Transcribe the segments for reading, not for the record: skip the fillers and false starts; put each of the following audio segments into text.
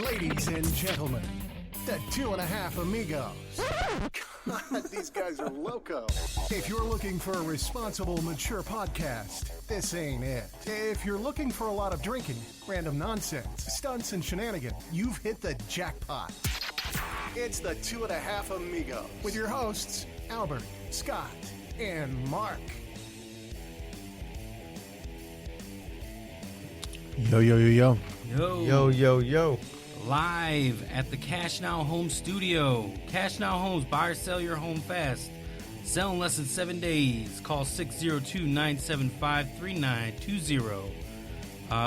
Ladies and gentlemen, the 2.5 Amigos. God, these guys are loco. If you're looking for a responsible, mature podcast, this ain't it. If you're looking for a lot of drinking, random nonsense, stunts, and shenanigans, you've hit the jackpot. It's the 2.5 Amigos with your hosts, Albert, Scott, and Mark. Yo, yo, yo, yo. Yo. Yo, yo, yo. Live at the Cash Now Home Studio. Cash Now Homes, buy or sell your home fast. Sell in less than 7 days. Call 602-975-3920.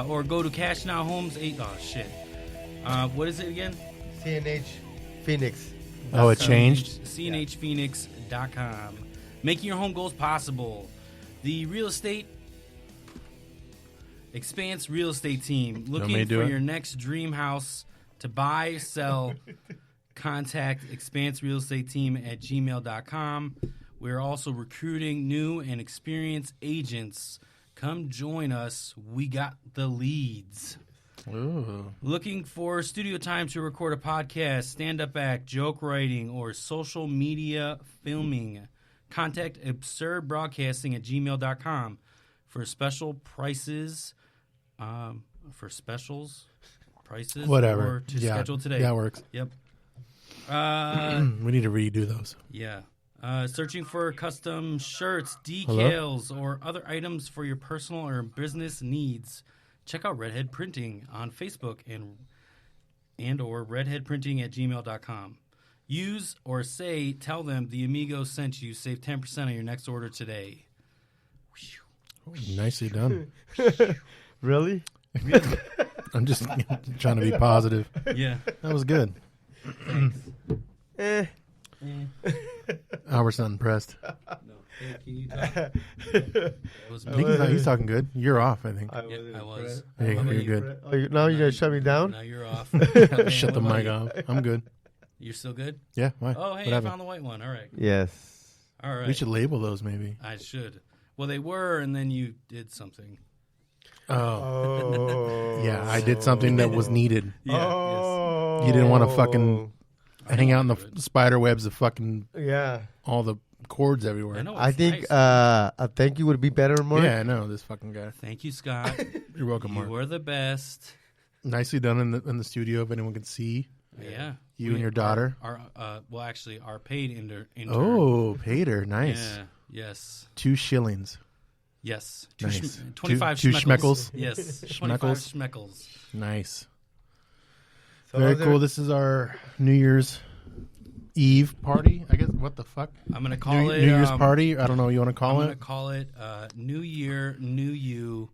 Or go to Cash Now Homes 8. Oh, shit. What is it again? CNH Phoenix. Oh, it changed? CNHphoenix.com. Making your home goals possible. The real estate Expanse real estate team looking for your next dream house to buy, sell. Contact Expanse Real Estate Team at gmail.com. We're also recruiting new and experienced agents. Come join us. We got the leads. Ooh. Looking for studio time to record a podcast, stand-up act, joke writing, or social media filming. Contact absurdbroadcasting at gmail.com for special prices. For specials, prices, Whatever. or to schedule today. That works. Yep. We need to redo those. Yeah. Searching for custom shirts, decals, or other items for your personal or business needs. Check out Redhead Printing on Facebook and or redheadprinting at gmail.com. Use or tell them the Amigos sent you. Save 10% on your next order today. Nicely done. Really? I'm just trying to be positive. Yeah. That was good. Thanks. Albert's not impressed. No. Hey, can you talk? That was I think he's talking good. You're off, I think. I was. Yeah, How about you're you? good. Oh, now you're going to shut me down? Now you're off. Shut the mic off. I'm good. You're still good? Yeah, why? Oh, hey, What I happened? found the white one. All right. Yes. All right. We should label those maybe. I should. Well, they were, and then you did something. Oh. Oh. Yeah, I did something that was needed. Yeah. Oh. You didn't want to fucking Yes. hang out in the spider webs of fucking Yeah. all the cords everywhere. I know. I it's think nice. a thank you would be better, Mark. Yeah, I know, this fucking guy. Thank you, Scott. You're welcome, Mark. You were the best. Nicely done in the studio if anyone can see. Yeah. You and your daughter. Our paid intern. Oh, Pater. Nice. Yeah. Yes. 2 shillings. Yes. Nice. 25 Two schmeckles. schmeckles? Yes. 25 schmeckles. Nice. So Very how's cool. it- This is our New Year's Eve party. I guess, what the fuck? I'm going to call New it... Year's party? I don't know what you want to I'm call going it. to call it New Year, New You.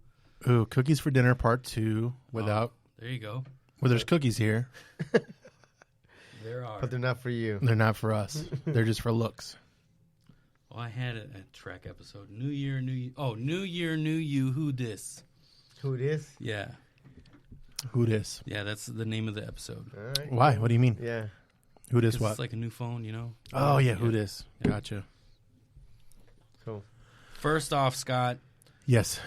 Ooh, Cookies for Dinner Part 2 without... There you go. Well, there's cookies here. There are. But they're not for you. They're not for us. They're just for looks. Well, I had a track episode. New Year, New You. Oh, New Year, New You. Who dis? Who it is? Yeah. Who dis? Yeah, that's the name of the episode. All right. Why? What do you mean? Yeah. Who dis 'Cause what? It's like a new phone, you know? Oh, yeah, who Yeah. dis? Yeah. Gotcha. Cool. First off, Scott, Yes.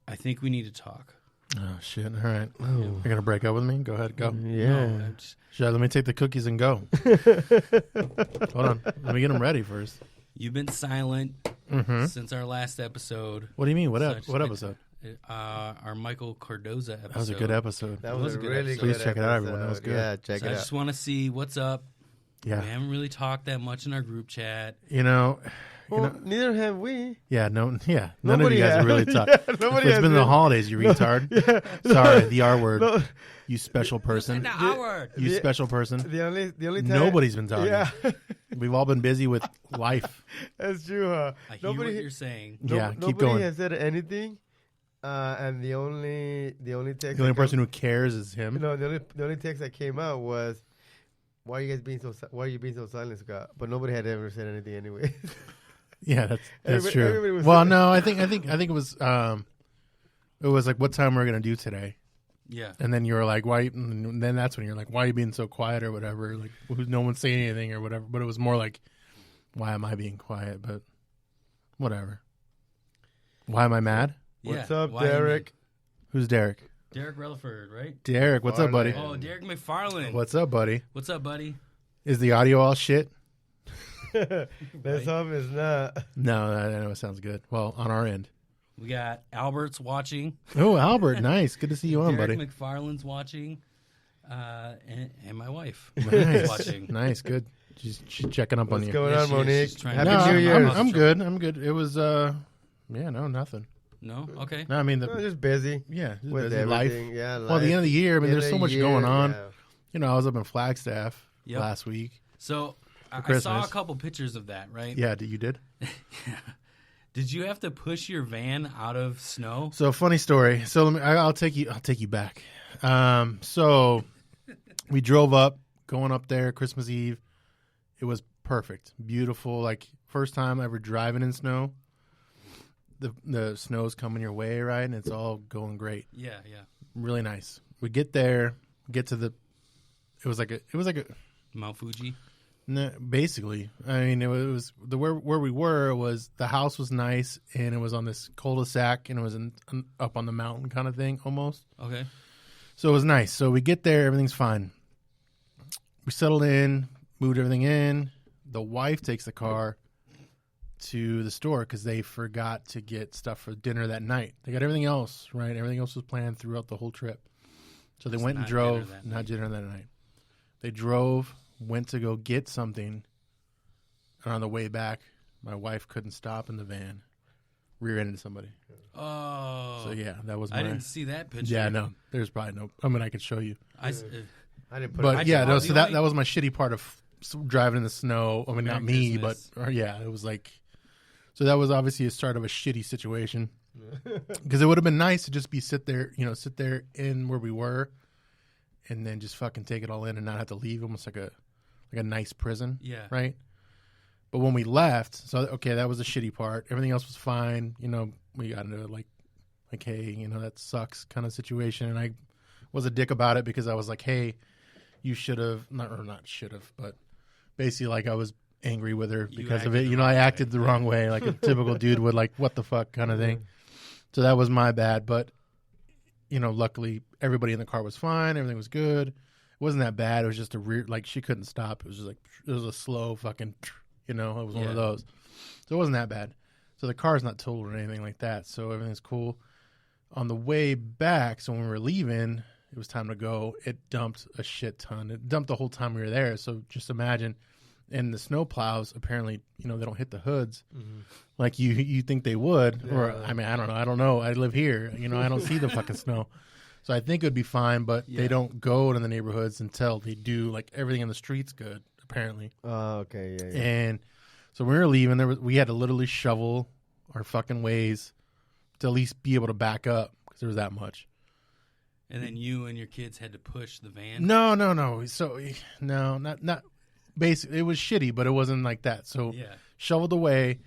I think we need to talk. Oh, shit. All right. You're going to break up with me? Go ahead. Go. Yeah. No, I'm just- Let me take the cookies and go. Hold on. Let me get them ready first. you've been silent Mm-hmm. since our last episode. What do you mean? What, So I just- what episode? Our Michael Cardoza episode. That was a good episode. That It was was a a good really episode. good Please check it out, everyone. That was episode. good. Yeah, check So I it just out. want to see what's up. Yeah. We haven't really talked that much in our group chat. You know, Well, neither have we. none of you Nobody guys has. have really talked. Yeah, nobody It's has been the really- holidays, you retard. Sorry, the R word. No, You special person. The hour. You the- special person. the only time Nobody's been talking. Yeah, We've all been busy with life. that's true. Huh? I hear what you're saying. Yeah, keep nobody going. has said anything, and the only text. The only that person who cares is him. No, the only text that came out was, "Why are you guys being so? Why are you being so silent, Scott?" But nobody had ever said anything anyway. Yeah, that's Everybody true. was Well, saying- no, I think it was like, what time we're gonna do today, Yeah. and then you were like, why? And then that's when you're like, why are you being so quiet or whatever? Like, no one's saying anything or whatever. But it was more like, why am I being quiet? But whatever. Why am I mad? Yeah. What's up, Why you Derek? Who's Derek? Derek Relaford, right? Derek, what's up, buddy? Oh, Derek McFarland. What's up, buddy? What's up, buddy? Is the audio all shit? Let's hope it's not. No, I know it sounds good. Well, on our end. We got Albert's watching. Oh, Albert, nice. Good to see you on, Derek buddy. McFarland's watching. And my wife is Nice, watching. nice, good. She's checking up on What's you. going Yeah, on, she is. Monique? She's trying Happy to- No, New Year. I'm good. I'm good. It was, nothing. No? Okay. No, I mean, No, just busy just with busy life. everything. Yeah, Well, at the end of the year, I mean, there's so much going on. Yeah. You know, I was up in Flagstaff Yep. last week. So I saw a Christmas. couple pictures of that, right? Yeah, you did? Did you have to push your van out of snow? So funny story. So I'll take you back. So we drove up, going up there Christmas Eve. It was perfect, beautiful. Like first time ever driving in snow. The snow's coming your way, right, and it's all going great. Yeah. Really nice. We get there, get to the. It was like a. Mount Fuji. No, basically, I mean, it was the where we were was the house was nice and it was on this cul-de-sac and it was up on the mountain kind of thing almost. Okay. So it was nice. So we get there, everything's fine. We settled in, moved everything in. The wife takes the car to the store because they forgot to get stuff for dinner that night. They got everything else, right? Everything else was planned throughout the whole trip. So they went and drove, not dinner that night. They drove, went to go get something, and on the way back, my wife couldn't stop in the van, rear-ended somebody. Oh. So yeah, that was I didn't see that picture. Yeah, no, there's probably no. I mean, I could show you. I didn't put But it. yeah, no, the so that was my shitty part of driving in the snow. I mean, not Merry me, Christmas. but yeah, it was like. So that was obviously a start of a shitty situation. Because it would have been nice to just sit there in where we were, and then just fucking take it all in and not have to leave, almost like a nice prison. Yeah. Right. But when we left, so okay, that was the shitty part. Everything else was fine. You know, we got into like, hey, you know, that sucks kind of situation, and I was a dick about it because I was like, hey, you should have not should have, but basically like I was angry with her because of it. You know, I acted the wrong way, like a typical dude would, like, what the fuck kind of thing. So that was my bad. But, you know, luckily everybody in the car was fine. Everything was good. It wasn't that bad. It was just like she couldn't stop. It was just like, it was a slow fucking, you know, it was one of those. So it wasn't that bad. So the car's not totaled or anything like that. So everything's cool. On the way back, so when we were leaving, it was time to go. It dumped a shit ton. It dumped the whole time we were there. So just imagine. And the snow plows, apparently, you know, they don't hit the hoods like you think they would. Yeah. Or, I mean, I don't know. I live here. You know, I don't see the fucking snow. So I think it would be fine, but they don't go to the neighborhoods until they do, like, everything in the streets good, apparently. Oh, okay, yeah. And so when we were leaving, we had to literally shovel our fucking ways to at least be able to back up because there was that much. And then you and your kids had to push the van? No. So, no, not basically, it was shitty, but it wasn't like that. So shoveled away,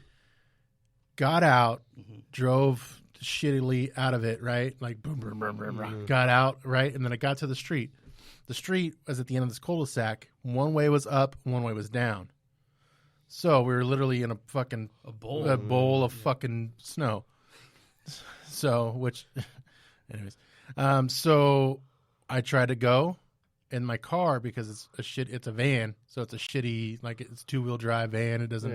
got out, drove shittily out of it, right? Like boom, boom, boom, boom, boom, got out, right? And then I got to the street. The street was at the end of this cul-de-sac. One way was up, one way was down. So we were literally in a fucking bowl of fucking snow. So, anyways, so I tried to go. In my car because it's a van, so it's a shitty, like, it's 2-wheel drive van. It doesn't,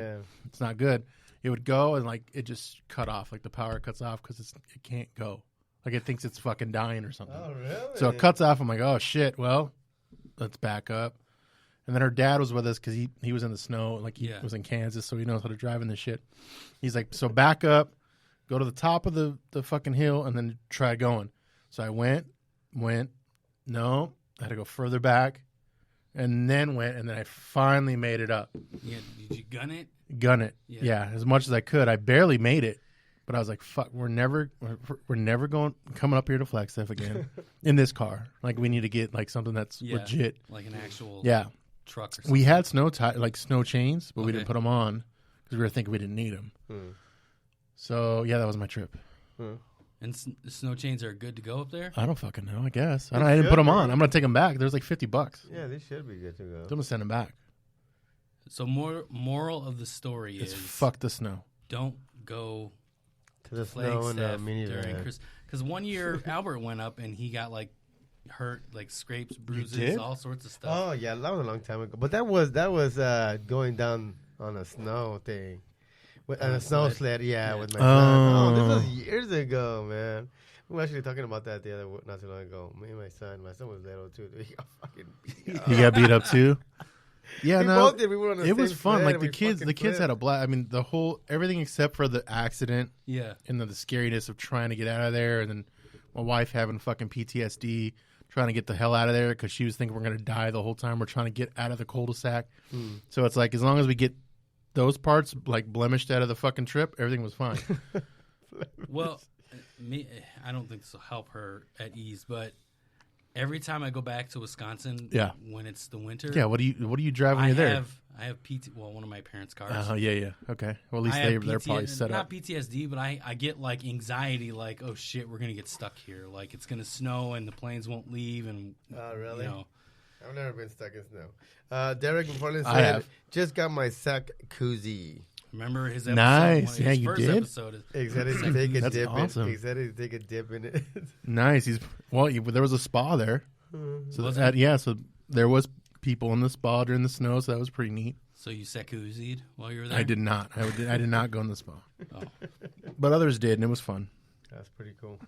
it's not good. It would go and like it just cut off, like the power cuts off because it can't go, like it thinks it's fucking dying or something. Oh, really? So it cuts off. I'm like, oh shit. Well, let's back up. And then her dad was with us because he was in the snow, like he was in Kansas, so he knows how to drive in this shit. He's like, so back up, go to the top of the fucking hill, and then try going. So I went, no. I had to go further back, and then went, and then I finally made it up. Yeah, did you gun it? Gun it, yeah, as much as I could. I barely made it, but I was like, "Fuck, we're never coming up here to Flagstaff again in this car. Like, we need to get like something that's legit, like an actual truck or something." We had snow chains, but we didn't put them on because we were thinking we didn't need them. So yeah, that was my trip. And snow chains are good to go up there? I don't fucking know. I guess I didn't put them on. I'm gonna take them back. There's like $50. Yeah, they should be good to go. I'm gonna send them back. So moral of the story is fuck the snow. Don't go To the flag snow and the staff during minivan. Christmas. Because one year Albert went up and he got like hurt, like scrapes, bruises, did? all sorts of stuff. Oh yeah, that was a long time ago. But that was going down on a snow thing, on a snow sled. Yeah, with my son. Oh, this was years ago, man. We were actually talking about that not too long ago. Me and my son. My son was little too. He got fucking beat up. You got beat up too. Yeah, We no, both did. We were on the it was same fun. sled Like and the we kids fucking had flipped. a blast. I mean, the whole everything except for the accident Yeah. and the scariness of trying to get out of there, and then my wife having fucking PTSD, trying to get the hell out of there because she was thinking we're gonna die the whole time we're trying to get out of the cul-de-sac. So it's like as long as we get those parts like blemished out of the fucking trip, everything was fine. Well, I don't think this will help her at ease, but every time I go back to Wisconsin, Yeah. when it's the winter, Yeah, what do you drive when I you're there? have one of my parents' cars. Oh yeah. Okay. Well, at least I have they're probably set not up. PTSD, but I get like anxiety, like, oh shit, we're gonna get stuck here. Like it's gonna snow and the planes won't leave, and Oh, really? You know, I've never been stuck in snow. Derek McFarland I said, have. just got my sack koozie. remember his episode? Nice. One of Yeah, his you first did? episode. Excited to take a That's dip awesome. in. Excited to take a dip in it. Nice. There was a spa there. So Was so there was people in the spa during the snow, so that was pretty neat. So you secoozied while you were there? I did not. I did not go in the spa, Oh. but others did, and it was fun. That's pretty cool.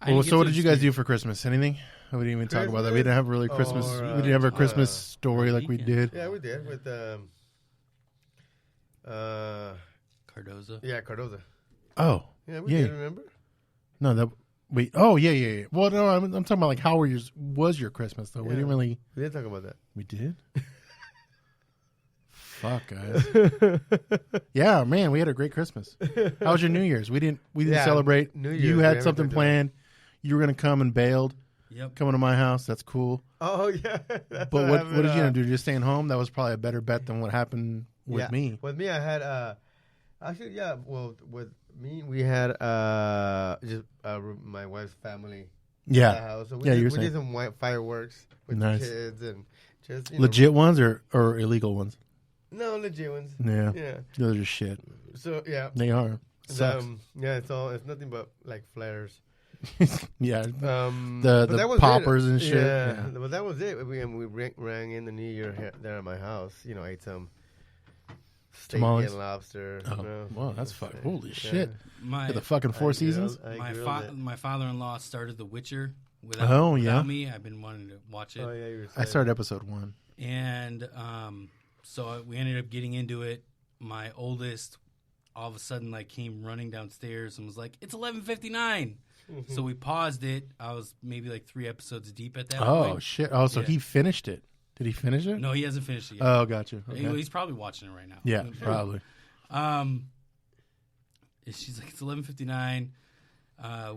I didn't Well, get so what to did you guys experience- do for Christmas? Anything? We didn't even talk about that. We Christmas? didn't have really Christmas. Or, We didn't have a Christmas story like we weekend. did. Yeah, we did with Cardoza. yeah, Cardoza. Oh, Yeah, we Yeah. did. Remember? no, that wait. Oh, yeah. Well, no, I'm talking about like how was your Christmas though? We Yeah. didn't really. We did talk about that. We did. Fuck, guys. Yeah, man, we had a great Christmas. How was your New Year's? We didn't Yeah, celebrate. New Year's, You we had haven't something done that. planned. You were gonna come and bailed. Yep. Coming to my house. That's cool. Oh yeah. That's But what happened, did you gonna do? Just staying home? That was probably a better bet than what happened with yeah. me. With me, I had actually yeah. Well, with me, we had just my wife's family. At the Yeah, house. So we Yeah, did, you were we did saying. some white fireworks with Nice. the kids and just legit ones or illegal ones? No, legit ones. Yeah, Yeah. those are shit. So yeah. They are. Sucks. Yeah, it's nothing but like flares. Yeah, But the that was poppers it. and shit. Yeah, Yeah. but that was it. We rang in the New Year there at my house. Ate some steak Tamales? and lobster. Oh, wow, that's fucking holy Yeah. shit. My Get the fucking Four Seasons. my father-in-law started The Witcher without, Oh, yeah? without me. I've been wanting to watch it. Oh yeah, you were I saying. started episode 1. And so we ended up getting into it. My oldest all of a sudden like came running downstairs and was like, "It's 11:59." So we paused it. I was maybe like 3 episodes deep at that Oh point. shit! Oh, so Yeah. he finished it. Did he finish it? No, he hasn't finished it yet. Oh, gotcha. Okay. He's probably watching it right now. Yeah, probably. She's like, it's 11:59.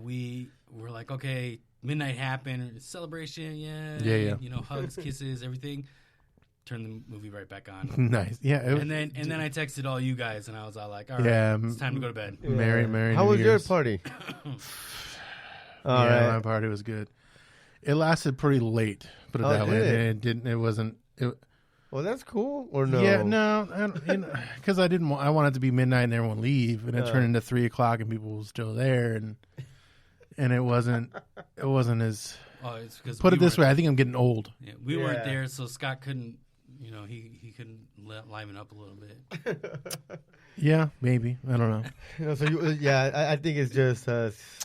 We were like, okay, midnight happened. It's celebration, yeah. Yeah. Hugs, kisses, everything. Turn the movie right back on. Nice. Yeah. And then I texted all you guys, and I was all like, all right, Yeah, it's time to go to bed. Merry. How New was your Year's. party? Yeah, my party was good. It lasted pretty late, put it Oh, that way. did it? It didn't. It wasn't. Well, that's cool. Or no? Yeah, no, because I didn't. I wanted it to be midnight and everyone leave, and it turned into 3:00 and people were still there, and it wasn't. It wasn't as. Oh, it's because Put it this way, I think I'm getting old. Yeah, we weren't Yeah. there, so Scott couldn't. He couldn't liven up a little bit. Yeah, maybe. I don't know. So I think it's just.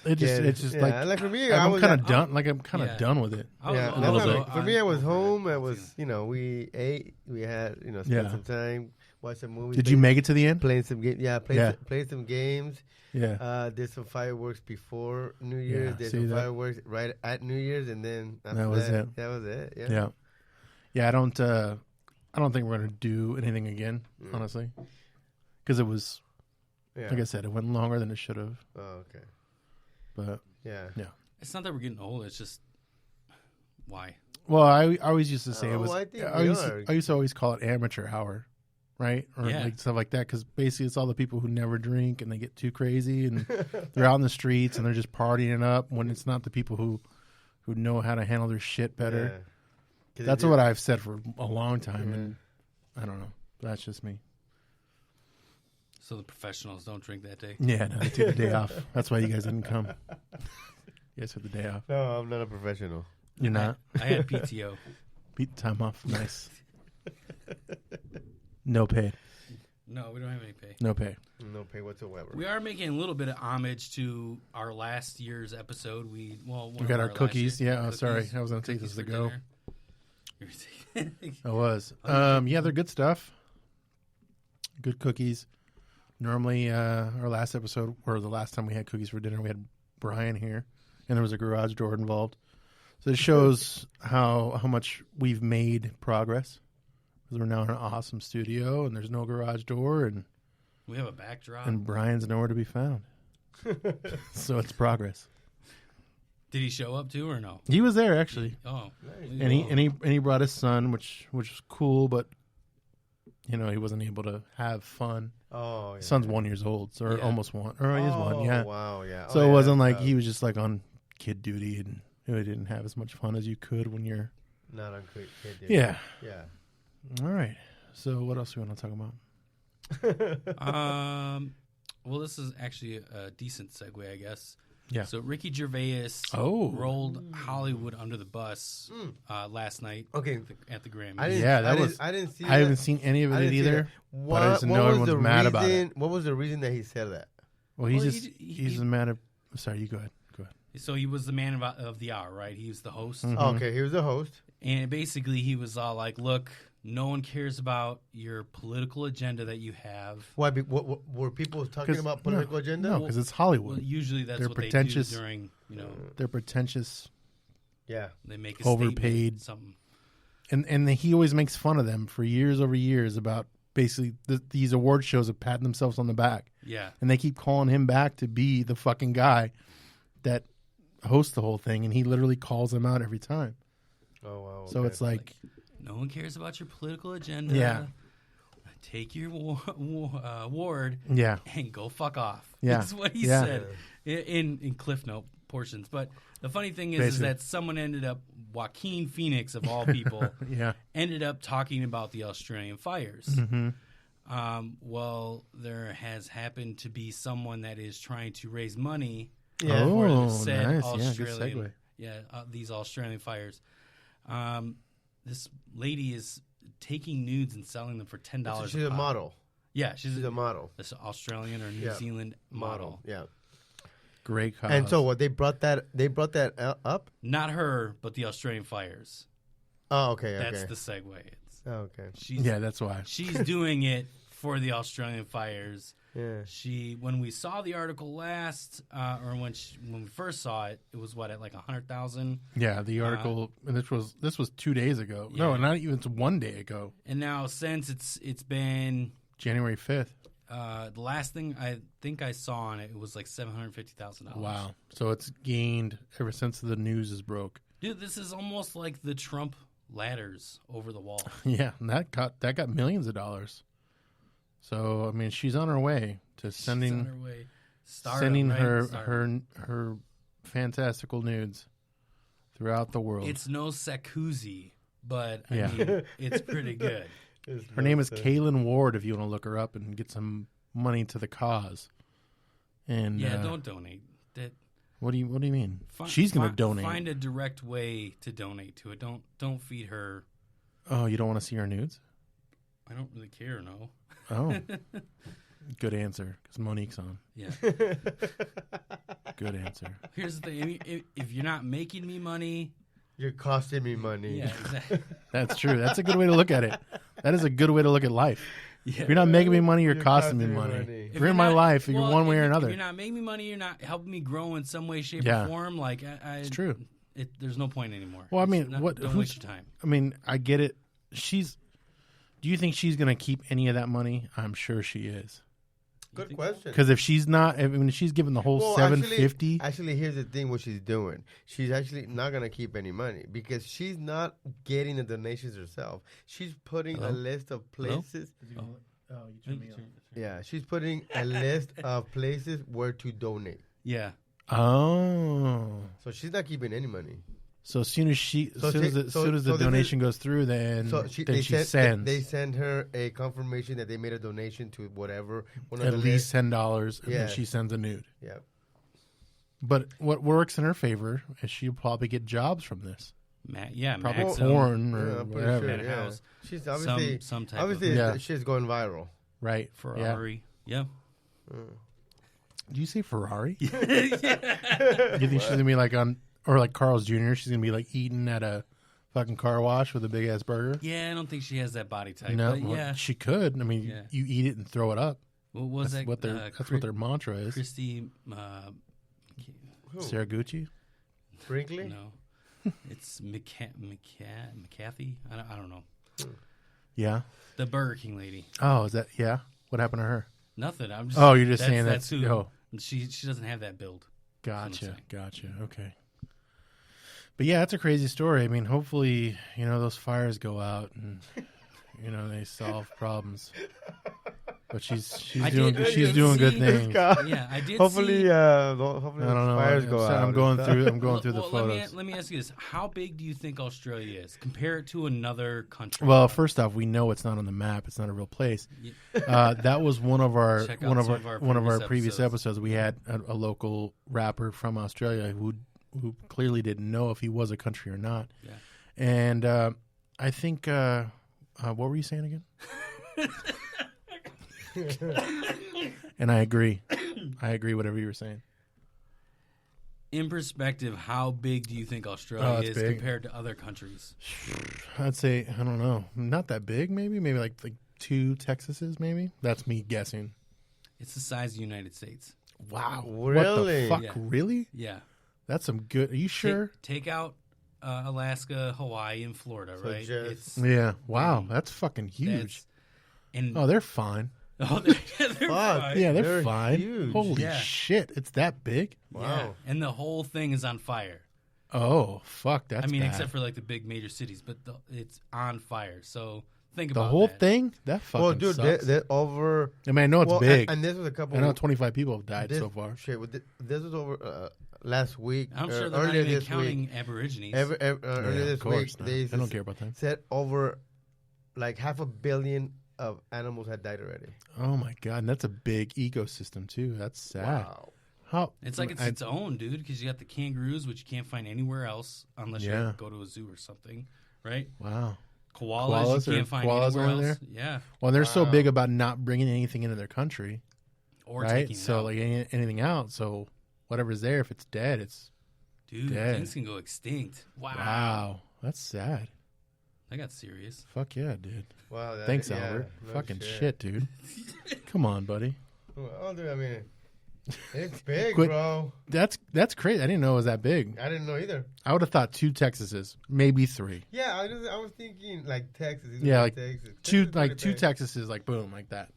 It's just like for me, I'm kind of done. Like I'm kind of Yeah. done with it. I was Yeah, a that's little not- bit for me, I was over home. it. I was, we ate. We had, spent Yeah. some time, watched some movies. Did you make it to the end? playing some games? Yeah, Yeah. played some games. Yeah. Did some fireworks before New Year's. Yeah, did see some that? fireworks right at New Year's, and then after That was it. That was it. Yeah. Yeah. Yeah. I don't think we're gonna do anything again, honestly, because it was, Yeah. like I said, it went longer than it should have. Oh, okay. But Yeah. It's not that we're getting old. It's just why. well, I always used to say it Oh, was. I think I we used are. to always call it amateur hour, right? Or Yeah. like stuff like that, because basically it's all the people who never drink and they get too crazy and they're out in the streets and they're just partying it up when it's not the people who know how to handle their shit better. Yeah. 'Cause That's if what I've said for a long time, Yeah. and I don't know. That's just me. So the professionals don't drink that day. Yeah, no, they took the day off. That's why you guys didn't come. You guys took the day off. No, I'm not a professional. You're not? I had PTO. Beat time off. Nice. No pay. No, we don't have any pay. No pay. No pay whatsoever. We are making a little bit of homage to our last year's episode. We got our cookies. Yeah, sorry. I was going to take this to go. I was. Yeah, they're good stuff. Good cookies. Normally, our last episode, or the last time we had cookies for dinner, we had Brian here, and there was a garage door involved. So it shows how much we've made progress. Because we're now in an awesome studio, and there's no garage door, and we have a backdrop. And Brian's nowhere to be found. So it's progress. Did he show up too, or no? He was there actually. Oh, and he brought his son, which was cool, but he wasn't able to have fun. Oh, yeah. His son's 1 year old, or almost one, or he is one. Yeah. Wow. Yeah. So it wasn't like he was just like on kid duty, and he didn't have as much fun as you could when you're not on kid duty. Yeah. Yeah. All right. So what else do we want to talk about? Well, this is actually a decent segue, I guess. Yeah. So Ricky Gervais rolled Hollywood under the bus last night. Okay. At the Grammys. I didn't see. I haven't seen any of it either. But I just know everyone's mad about it. What was the reason that he said that? Well, he's mad at. Sorry, you go ahead. So he was the man of the hour, right? He was the host. Mm-hmm. Okay, he was the host. And basically, he was all like, "Look, no one cares about your political agenda that you have." Why? What were people talking about political agenda? No, because it's Hollywood. Well, usually that's what pretentious. They do during, They're pretentious. Yeah. They make a overpaid. Something. And he always makes fun of them for years over years about basically these award shows of patting themselves on the back. Yeah. And they keep calling him back to be the fucking guy that hosts the whole thing, and he literally calls them out every time. Oh, wow. Okay. So it's like no one cares about your political agenda. Yeah. Take your award. Yeah. And go fuck off. Yeah. That's what he said in Cliff Note portions. But the funny thing is that someone ended up, Joaquin Phoenix of all people, ended up talking about the Australian fires. Mm-hmm. Well, there has happened to be someone that is trying to raise money Yeah. for Oh, said nice. Australian, Yeah, good segue. These Australian fires. This lady is taking nudes and selling them for $10. She's a model. Yeah, she's a model. This Australian or New Zealand model. Yeah. Great cause. And so what they brought that up? Not her, but the Australian fires. Oh, okay. That's the segue. Okay. That's why. She's doing it for the Australian fires. Yeah. When we saw the article last, or when we first saw it, it was at like 100,000. Yeah, the article, and this was 2 days ago. Yeah. No, not even. It's 1 day ago. And now since it's been January 5th. The last thing I think I saw on it was like $750,000. Wow! So it's gained ever since the news is broke. Dude, this is almost like the Trump ladders over the wall. Yeah, and that got millions of dollars. So I mean, she's on her way to sending her fantastical nudes throughout the world. It's no Sakuzi, but I mean, it's pretty good. Her name is Kaylin Ward. If you want to look her up and get some money to the cause, and don't donate. What do you mean? She's going to donate. Find a direct way to donate to it. Don't feed her. Oh, you don't want to see her nudes? I don't really care. No. Oh, good answer. Because Monique's on. Yeah. Good answer. Here's the thing: if you're not making me money, you're costing me money. Yeah, exactly. That's true. That's a good way to look at it. That is a good way to look at life. Yeah. If you're not making me money, you're costing me money. If you're in my life, you're one way or another. If you're not making me money, you're not helping me grow in some way, shape, or form. Like it's true. There's no point anymore. Well, I mean, don't waste your time. I mean, I get it. Do you think she's going to keep any of that money? I'm sure she is. Good question. Because if she's not, she's giving the whole $750. Actually, here's the thing: what she's doing, she's actually not gonna keep any money because she's not getting the donations herself. She's putting a list of places. Yeah, she's putting a list of places where to donate. Yeah. Oh. So she's not keeping any money. So as soon as the so donation goes through, then she sends They send her a confirmation that they made a donation to whatever. at least $10, and Yeah. then she sends a nude. Yeah. But what works in her favor is she'll probably get jobs from this. Probably Maxim, porn or Yeah, I'm pretty whatever. sure, Penthouse. She's obviously some type obviously of Yeah. shit's going viral. Right. Ferrari. Yeah. Did you say Ferrari? Do you think she's gonna be like on, or like Carl's Jr.? She's gonna be like eating at a fucking car wash with a big ass burger? Yeah, I don't think she has that body type. No, but well, yeah. she could. I mean, Yeah. you eat it and throw it up. What was That's that? what their that's what their mantra is. Christy. Who? Sarah Gucci. Brinkley? No, it's McCarthy. I don't know. Yeah. The Burger King lady. Oh, is that yeah? What happened to her? Nothing. I'm just. Oh, you're just saying that's who. oh. She doesn't have that build. Gotcha. Okay. But yeah, it's a crazy story. I mean, hopefully, those fires go out and they solve problems. But she's doing good things. Yeah, I did. Hopefully, see, hopefully I don't know. fires go out. I'm going through the well, photos. Let me ask you this: how big do you think Australia is? Compare it to another country. Well, first off, we know it's not on the map. It's not a real place. That was one of our Check out some of our previous episodes. We had a local rapper from Australia who clearly didn't know if he was a country or not. Yeah. And I think what were you saying again? And I agree. Whatever you were saying. in perspective, how big do you think Australia is big. compared to other countries? I'd say, I don't know, not that big. Maybe like 2 Texases. Maybe that's me guessing. It's the size of the United States. Wow, Really? What the fuck? Yeah. Really? Yeah. That's some good. Are you sure? Take out Alaska, Hawaii, and Florida, So right? just- Yeah. Wow, that's fucking huge. And Oh, they're fine. they're Fuck. fine. Yeah, they're They're fine. huge. Holy Yeah. shit, it's that big? Yeah. Wow. And the whole thing is on fire. Oh, fuck, that's I mean, bad. except for like the big major cities, but it's on fire. So think the about whole that. thing? That fucking Well, dude, sucks. they're over. I mean, I know it's well, big. And this was a couple. I know 25 people have died this, so far. Shit, this was over last week. I'm sure they're not earlier even this counting week. Aborigines. Earlier Yeah, this of course week, not. they I don't care about them. said over like 500 million of animals had died already. Oh my god, and that's a big ecosystem too. That's sad. Wow. How It's like it's its own, dude, because you got the kangaroos, which you can't find anywhere else unless Yeah. you go to a zoo or something, right? wow. Koalas, Koalas you are- can't find koalas anywhere only else. Yeah, Well, they're so Wow. big about not bringing anything into their country, or right? taking So out. like anything out. So whatever's there, if it's dead, it's Dude, dead. things can go extinct. wow. That's sad. That got serious. Fuck yeah, dude. Wow. Thanks, Albert. no Fucking shit, dude. Come on, buddy. Well, dude, I mean, it's big, Quit- bro. That's crazy. I didn't know it was that big. I didn't know either. I would have thought 2 Texases, maybe 3. Yeah, I was thinking like Texas. Yeah, like Texas. Two Texas like is 2 big. Texases, like boom, like that.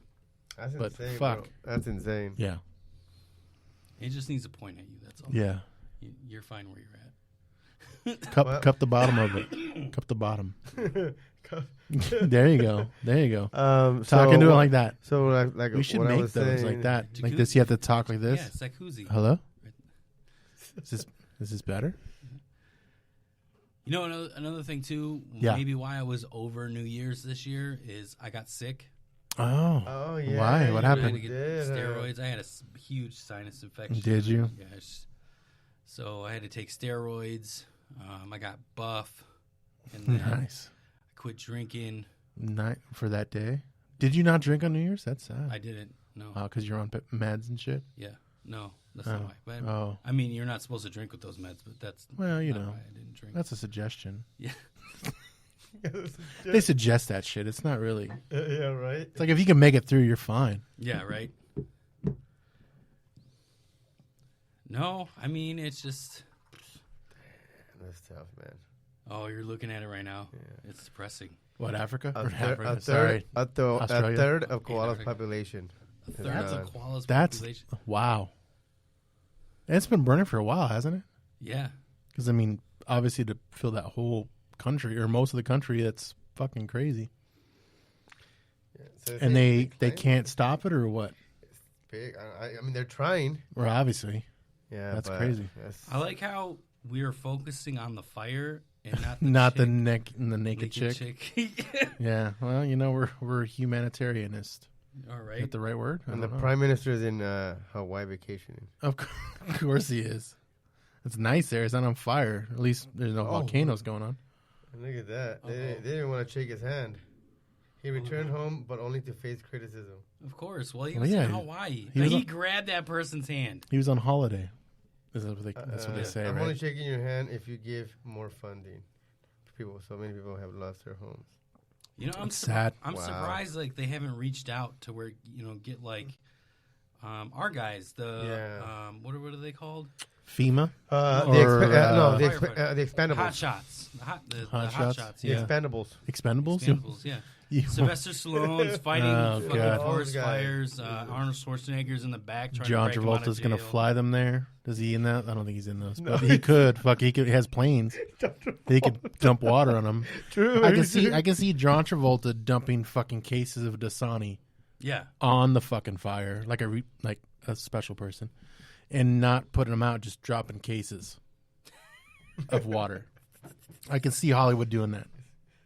That's but insane. fuck. Bro. That's insane. Yeah, It just needs to point at you. That's all. yeah. You're fine where you're at. Well- Cup the bottom of it. Cup the bottom. There you go. There you go. Talking to it like that. So like We should what I make was those saying, like that. Like Jacuzzi. this, you have to talk like this. Yeah, it's like Hoosie. Hello. Is this better? You know, another thing too. Yeah. Maybe why I was over New Year's this year is I got sick. Oh. Oh yeah. Why? What I had happened? to get Did, steroids. I had a huge sinus infection. Did you? Yes. So I had to take steroids. I got buff, and then Nice. I quit drinking. Night for that day. Did you not drink on New Year's? That's sad. I didn't. No. Oh, because you're on meds and shit. Yeah. No. That's not why. But, Oh, I mean, you're not supposed to drink with those meds, but that's well, you not know, why I didn't drink. that's a suggestion. Yeah. They suggest that shit. It's not really. Yeah, right. It's like if you can make it through, you're fine. Yeah. Right. No, I mean it's just. That's tough, man. Oh, you're looking at it right now. Yeah. It's depressing. What, Africa? A, Or thir- Africa? a Sorry. Australia? third of koala's Africa. population. A third Yeah. of koala's That's population. wow. It's been burning for a while, hasn't it? Yeah. Because I mean, obviously, to fill that whole country or most of the country, that's fucking crazy. Yeah, so it's And big they time. can't stop it or what? Big. I mean, they're trying. Or obviously, Yeah, That's but crazy. that's- I like how we are focusing on the fire and not Not chick, the naked chick. Yeah, well, we're humanitarianist. All Is right. that the right word? I And the don't know. prime minister is in Hawaii vacationing. Of course he is. It's nice there. It's not on fire. At least there's no volcanoes going on. And look at that. They didn't want to shake his hand. He returned home, but only to face criticism. Of course. Well, he was in Hawaii. He grabbed that person's hand. He was on holiday. That's what they say, I'm right? only shaking your hand if you give more funding. People, so many people have lost their homes. I'm sad. I'm surprised like they haven't reached out to where get like our guys. What are they called? FEMA? The expendables. Hot shots. The hot shots. The Yeah. expendables. Expendables? Yeah. You- Sylvester Stallone's fighting fucking God. forest Those guys. fires. Arnold Schwarzenegger's in the back trying John to break him out of Travolta's gonna jail. fly them there. Is he in that? I don't think he's in those. But he could. He has planes. He could dump water on them. True. I can see John Travolta dumping fucking cases of Dasani Yeah. on the fucking fire, like a special person, and not putting them out, just dropping cases of water. I can see Hollywood doing that,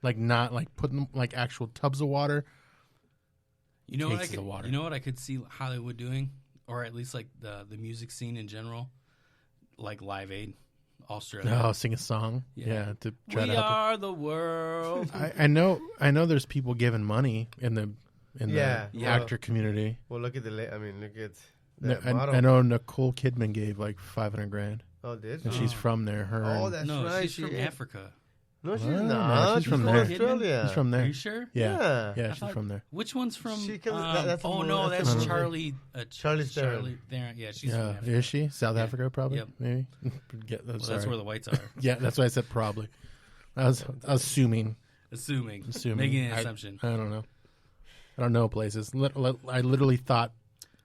like not like putting them like actual tubs of water. You know Cases of water. You know what I could see Hollywood doing, or at least like the music scene in general, like Live Aid, Australia. Oh, sing a song, yeah, to try We to help. are the world. I know. There's people giving money in the Yeah. actor community. Well, look at look at No, that model. I know Nicole Kidman gave like $500,000, Oh, did and she? she's from there. Her. Oh, and- that's no, right. she's from Africa. No, she's Oh, not. no, she's from there. Australia. She's from Are there. you sure? Yeah, Yeah. she's from there. Which one's from? She comes- that's oh from- no, that's that's from- Charlie. Charlize Theron. Charlie Theron. Yeah, she's Yeah, from Africa. is she South Yeah. Africa? Probably. Yep. Maybe. Well, Sorry. that's where the whites are. Yeah, that's why I said probably. I was assuming. Assuming. I Making an assumption. I don't know. I don't know places. I literally thought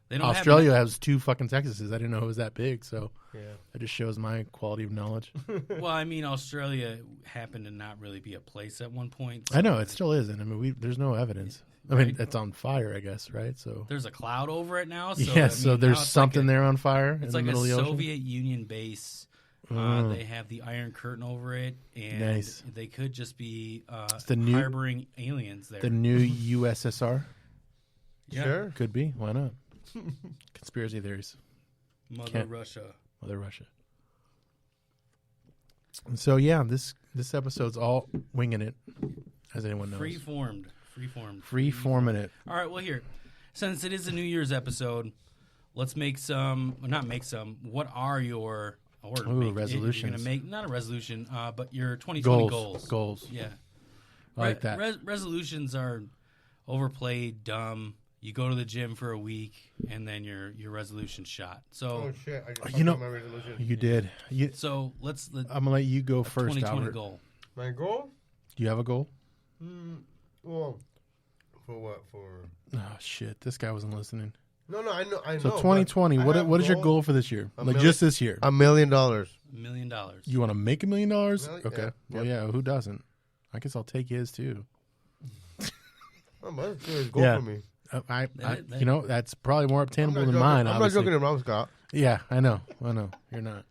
They don't Australia have has 2 fucking Texases. I didn't know it was that big. So Yeah. it just shows my quality of knowledge. Well, I mean, Australia happened to not really be a place at one point. I know it still isn't. I mean, there's no evidence. I mean, Right. it's on fire, I guess, right? So There's a cloud over it now. So, yeah, so now there's it's something like there on fire in It's the like middle a of the ocean. Soviet Union base. They have the Iron Curtain over it, and Nice. they could just be the new- harboring aliens there. The new USSR Yeah. Sure. could be. Why not? Conspiracy theories. Mother Can't- Russia. Mother Russia. And so yeah, this episode's all winging it, as anyone knows. Free-formed. Free forming it. All right, well, here. Since it is a New Year's episode, let's make some, well, not make some, what are your resolutions. You're going to make, not a resolution, but your 2020 goals. Goals. Yeah. I like that. Resolutions are overplayed, dumb. You go to the gym for a week, and then your resolution's shot. So, Oh shit! I just You fucked know- up my resolution. You did. so let's I'm gonna let you go first, 2020 Albert. goal. My goal? Do you have a goal? Well, for what? For Oh shit! This guy wasn't listening. no, I know. So 2020. but I What have what is your goal for this year? Like just this year? $1 million. $1 million. You want to make $1 million? Well, Okay. yeah. Well, yeah. Who doesn't? I guess I'll take his too. That's a goal Yeah. for me. That's probably more obtainable than joking. mine. I'm not obviously. joking around, Scott. Yeah, I know. You're not.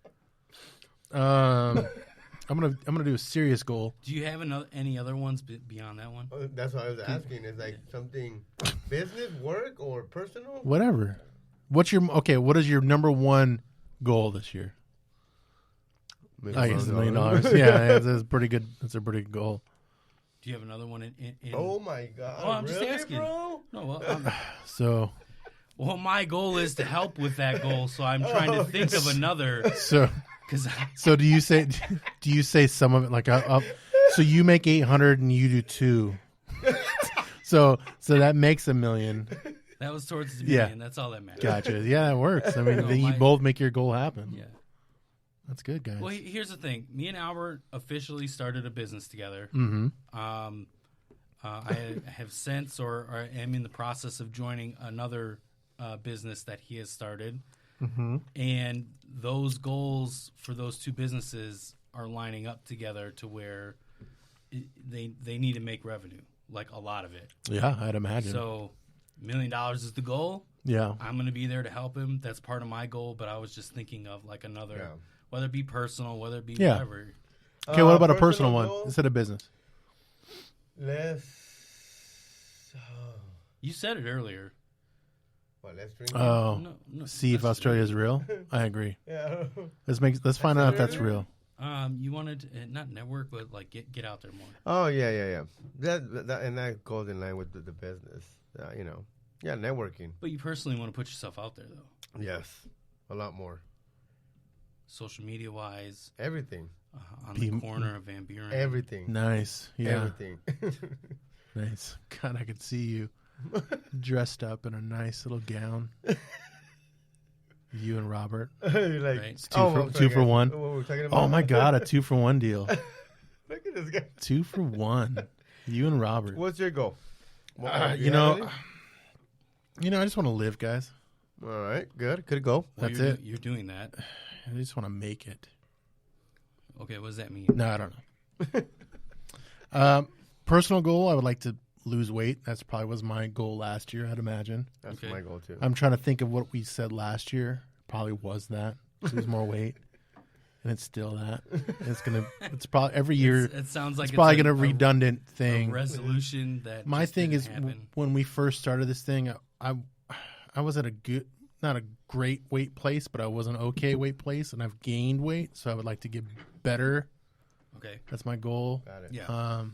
I'm gonna do a serious goal. Do you have any other ones beyond that one? That's what I was asking. Is like something business, work, or personal? Whatever. What is your number one goal this year? I guess $1 million. Yeah, that's pretty good. That's a pretty good goal. Do you have another one in Oh my god! Oh, I'm just really, asking. bro? No, So my goal is to help with that goal, so I'm trying to think of another. so Because so do you say some of it like so you make 800 and you do 2. so that makes $1 million. that was towards the Yeah. beginning. That's all that matters. Gotcha. Yeah, it works. I mean, No, then you my- both make your goal happen. Yeah. That's good, guys. Well, here's the thing. Me and Albert officially started a business together. Mm-hmm. I have since or am in the process of joining another business that he has started. Mm-hmm. And those goals for those two businesses are lining up together to where they need to make revenue, like a lot of it. Yeah, I'd imagine. So $1 million is the goal. Yeah. I'm going to be there to help him. That's part of my goal, but I was just thinking of like another, Whether it be personal, whether it be Yeah. whatever. Okay, what about a personal personal one goal? instead of business? Let's. You said it earlier. Let's drink. Oh, No, see if that's- Australia is real. I agree. Yeah. Let's find out if that's real. You wanted to, not network, but like get out there more. Oh yeah. That goes in line with the business. Yeah, networking. But you personally want to put yourself out there, though. Yes, a lot more. Social media wise, Everything. on the corner of Van Buren. Everything. Nice. Yeah. Everything. Nice. God, I could see you dressed up in a nice little gown. You and Robert. You're like, Right. It's two for one. What were we talking about? Oh my God, a 2-for-1 deal. Look at this guy. 2 for 1. You and Robert. What's your goal? You have know, any? I just want to live, guys. All right, good. Could go. Well, That's you're, it. You're doing that. I just want to make it. Okay, what does that mean? No, I don't know. Personal goal, I would like to lose weight. That's probably was my goal last year, I'd imagine. That's Okay. my goal too. I'm trying to think of what we said last year. Probably was that. Lose more weight. And it's still that. It's probably every year. It sounds like It's probably a going to redundant a thing. resolution that My just thing didn't is happen. when we first started this thing, I was at not a great weight place, but I was an okay weight place, and I've gained weight, so I would like to get better. Okay. That's my goal. Got it. Yeah.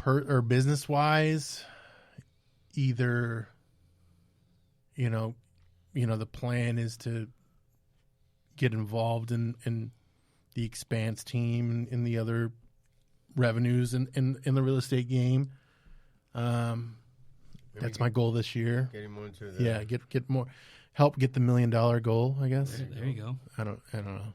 Or business wise, either the plan is to get involved in the Expanse team and in the other revenues in the real estate game. That's my goal this year. Getting more into the Yeah, get more help get the $1 million goal, I guess. There you go. I don't know.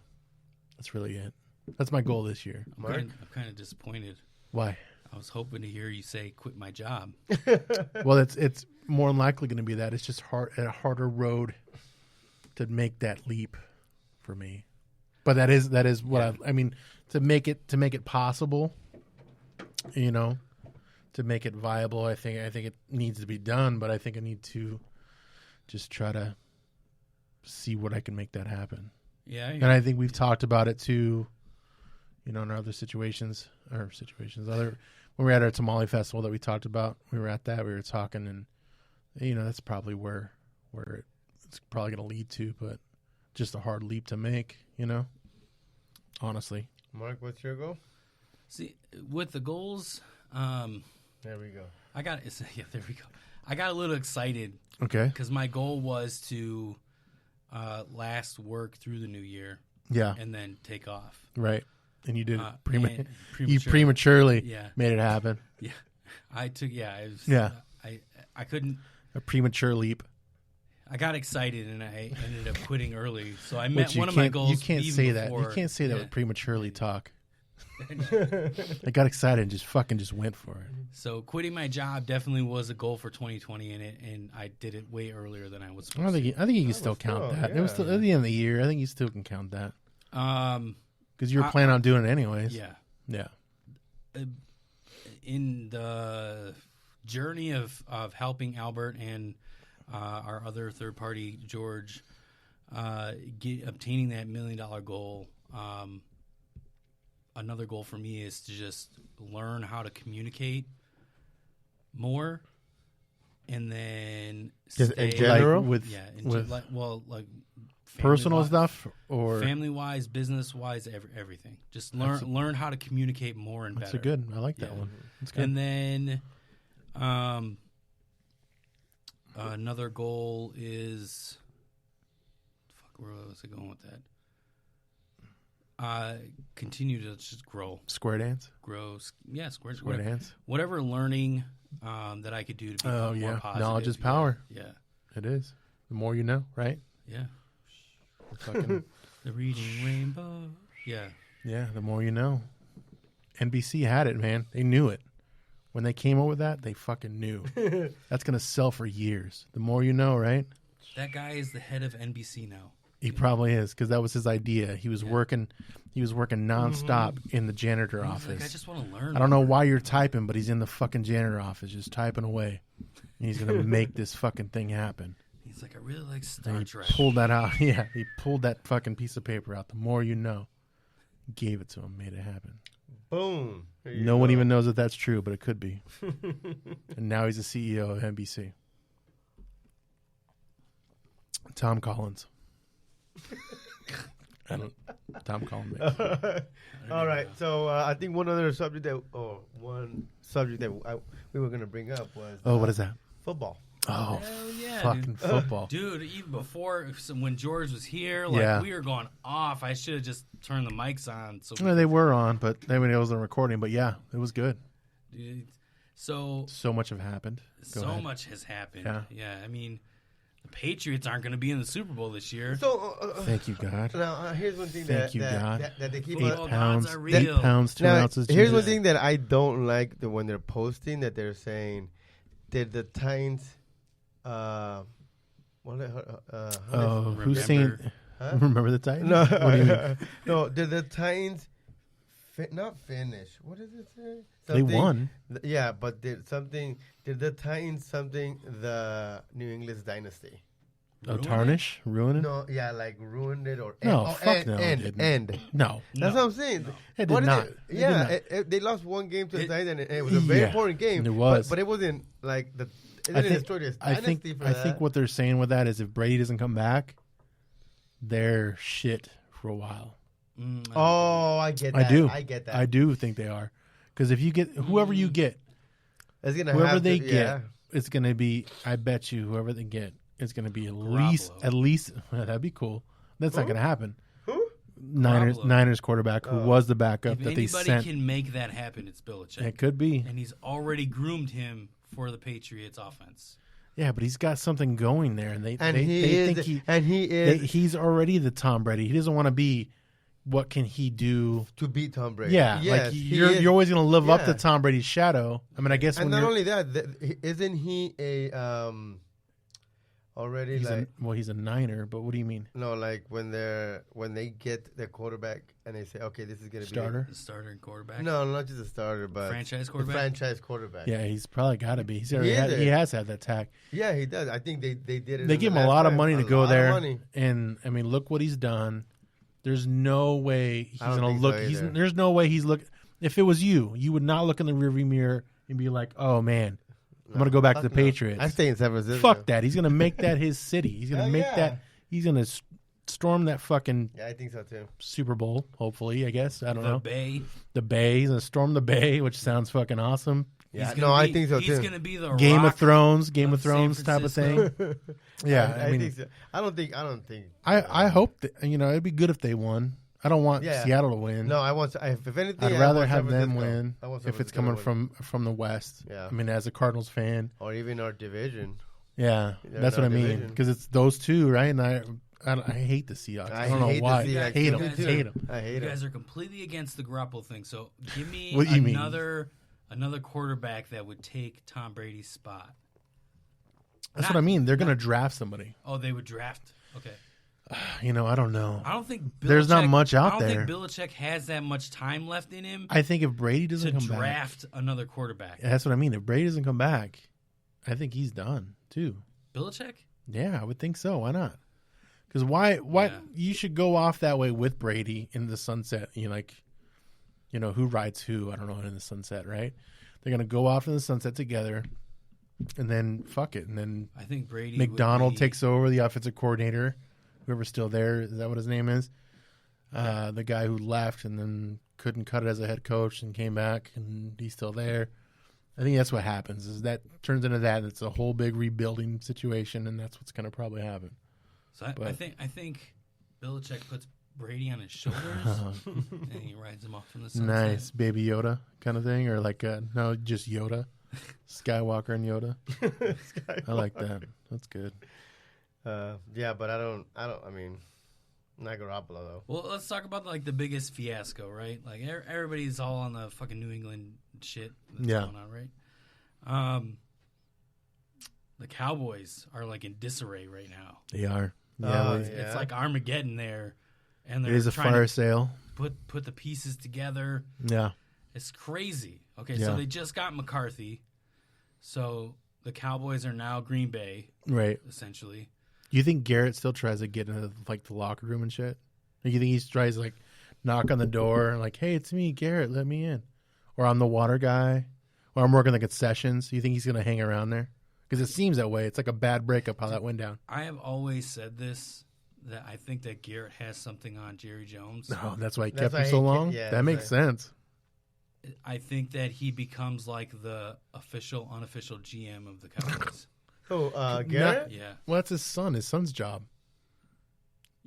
That's really it. That's my goal this year. I'm kind of disappointed. Why? I was hoping to hear you say quit my job. Well, it's more than likely going to be that. It's just a harder road to make that leap for me. But that is what I mean to make it possible, to make it viable. I think it needs to be done, but I think I need to just try to see what I can make that happen. Yeah. And I think we've talked about it too, in other situations, when we were at our tamale festival that we talked about, we were talking, and that's probably where it's probably going to lead to, but just a hard leap to make, honestly. Mark, what's your goal? See, with the goals, There we go. there we go. I got a little excited Okay. because my goal was to last work through the new year Yeah. and then take off. Right. And you did it And you prematurely Yeah. made it happen. Yeah, I took. Yeah, it was, Yeah. I couldn't. A premature leap. I got excited and I ended up quitting early. So I Which met you one of my can't- goals. You can't even say that. before, You can't say that yeah. with prematurely talk. I got excited and just went for it. So quitting my job definitely was a goal for 2020, and I did it way earlier than I was supposed I think you can still was count still, that. It was still, at the end of the year. I think you still can count that to. because you were planning on doing it anyways. Yeah. Yeah. In the journey of helping Albert and our other third party George obtaining that $1 million goal, another goal for me is to just learn how to communicate more, and then Just stay, in general? Like with, yeah, with like personal stuff or family wise, business wise, everything. Just learn how to communicate more and that's better. a good. I like that Yeah. one. That's good. And then another goal is where was I going with that? Continue to just grow. Square dance. Yeah, square Dance. Whatever learning that I could do to become Oh more yeah, positive. knowledge is power. Yeah, It is. The more you know, right? yeah. Fucking, The reading rainbow. Yeah. yeah, the more you know. NBC had it, man. They knew it. When they came up with that, they fucking knew. That's gonna sell for years. The more you know, right? That guy is the head of NBC now. He probably is because that was his idea. He was working. He was working nonstop in the janitor He's office. like, I just want to learn. I don't know why you're typing, but he's in the fucking janitor office just typing away. And he's gonna make this fucking thing happen. He's He's like, I really like And Star he Trek. pulled that out. Yeah, he pulled that fucking piece of paper out. The more you know. Gave it to him, made it happen. Boom. No one even knows that that's true, but it could be. And now he's the CEO of NBC. Tom Collins. Tom Collins. All right. So I think one subject that we were going to bring up was What is that? football. Oh, Hell yeah, fucking dude. football. Dude, even before, when George was here, Yeah. we were going off. I should have just turned the mics on. So No, they were on, but I mean, it wasn't recording. But yeah, it was good. dude, so much have happened. Go so ahead. much has happened. Yeah. I mean, the Patriots aren't going to be in the Super Bowl this year. So Thank you, God. now here's one thing Thank you, God. that they keep. 8 Football pounds, gods are 8 real. pounds, 2 Now, ounces. here's one Jesus. thing that I don't like when they're posting that they're saying, did the Titans, Who's saying? Huh? Remember the Titans? No, What do you mean? no. Did the Titans not finish? What does it say? They won. Yeah, but did the Titans the New England's dynasty? Oh, tarnish, ruin it. No, yeah, like ruined it or No, fuck end, no, it didn't. end. No, That's what I'm saying. It What did is not. it? It Yeah, did they lost one game to the It- Titans, and it was a very Yeah, important game. it was. but it wasn't like it I didn't think. destroy this I dynasty think. for I that. think what they're saying with that is if Brady doesn't come back, they're shit for a while. Oh, I get that. I do. I get that. I do think they are, because if you get whoever you get, It's gonna whoever have they to, get, yeah. it's going to be. I bet you whoever they get, it's going to be Garoppolo. at least that'd be cool. That's not Who? going to happen. Who? Garoppolo. Niners quarterback who was the backup If that they anybody sent. can make that happen, it's Belichick. It could be. And he's already groomed him for the Patriots offense. Yeah, but he's got something going there, and they And they he is he's already the Tom Brady. He doesn't want to be. What can he do? to beat Tom Brady. Yeah, yes, like he you're is. always going to live up to Yeah. Tom Brady's shadow. I mean, I guess And when not you're only that, isn't he a already he's like he's a Niner, but what do you mean? no, like when they get their quarterback and they say, okay, this is gonna Starter? The starter and quarterback. be no, not just a starter, but Franchise the quarterback? franchise quarterback. Yeah, he's probably got to be. He is. has had that tag. Yeah, he does. I think they did it. They in give the him a last lot of time. money to A go lot of there, money. and I mean, look what he's done. There's no way he's I don't gonna think so look. either. There's no way he's look. If it was you would not look in the rearview mirror and be like, "Oh man, I'm gonna go back to the Fuck no. Patriots." I stay in San Francisco. Fuck that. He's gonna make that his city. He's gonna Hell make yeah. that. He's gonna storm that fucking Yeah, I think so too. Super Bowl. Hopefully, I guess. I don't The know. Bay. The Bay. He's gonna storm the Bay, which sounds fucking awesome. Yeah, He's no, gonna I be- think so He's too. going to be the Game Rock of Thrones. Game of of San Thrones type of thing. Francisco. Yeah, I mean, think so. I don't think. I hope that, it'd be good if they won. I don't want Yeah. Seattle to win. No, I want. If anything, I'd I rather want San have them Francisco. win I want San if it's Francisco coming to win. from the West. Yeah. I mean, as a Cardinals fan, or even our division. yeah, They're that's in what I our mean. division. Because it's those two, right? And I hate the Seahawks. I don't know hate the why. Seahawks I hate them. too. too. Hate them. I hate You it. guys are completely against the Garoppolo thing. So give me What do you mean? another quarterback that would take Tom Brady's spot. That's Not- what I mean. They're going to not- draft somebody. Oh, they would draft. Okay. I don't know. I don't think There's not much out I don't there. think Belichick has that much time left in him I think if Brady doesn't to come back, draft another quarterback. that's what I mean. If Brady doesn't come back, I think he's done too. Belichick? Yeah, I would think so. Why not? Because why? Yeah. You should go off that way with Brady in the sunset. Who rides who? I don't know in the sunset, right? They're gonna go off in the sunset together, and then fuck it, and then I think Brady. McDonald would be, takes over the offensive coordinator. Whoever's still there, is that what his name is? The guy who left and then couldn't cut it as a head coach and came back, and he's still there. I think that's what happens. Is that turns into that? And it's a whole big rebuilding situation, and that's what's going to probably happen. So I but- think Belichick puts Brady on his shoulders and he rides him off in the sunset. Nice, Baby Yoda kind of thing, or like no, just Yoda, Skywalker and Yoda. I like that. That's good. Yeah, but I don't. I mean, not Garoppolo though. Well, let's talk about like the biggest fiasco, right? Like everybody's all on the fucking New England shit that's Yeah. going on, right? The Cowboys are like in disarray right now. They are. Yeah, Oh, well, yeah. It's like Armageddon there, and it they're is a trying fire to sale. put the pieces together. Yeah, It's crazy. Okay, Yeah. so they just got McCarthy, so the Cowboys are now Green Bay right. essentially. Do you think Garrett still tries to get into like the locker room and shit? Or you think he tries to like knock on the door and like, hey, it's me, Garrett, let me in? Or I'm the water guy? Or I'm working the concessions? You think he's going to hang around there? Because it seems that way. It's like a bad breakup how that went down. I have always said this, that I think that Garrett has something on Jerry Jones. Oh, that's why he kept him so long? Yeah, that makes sense. I think that he becomes like the official, unofficial GM of the Cowboys. Oh, Garrett? Yeah. Well, that's his son. His son's job.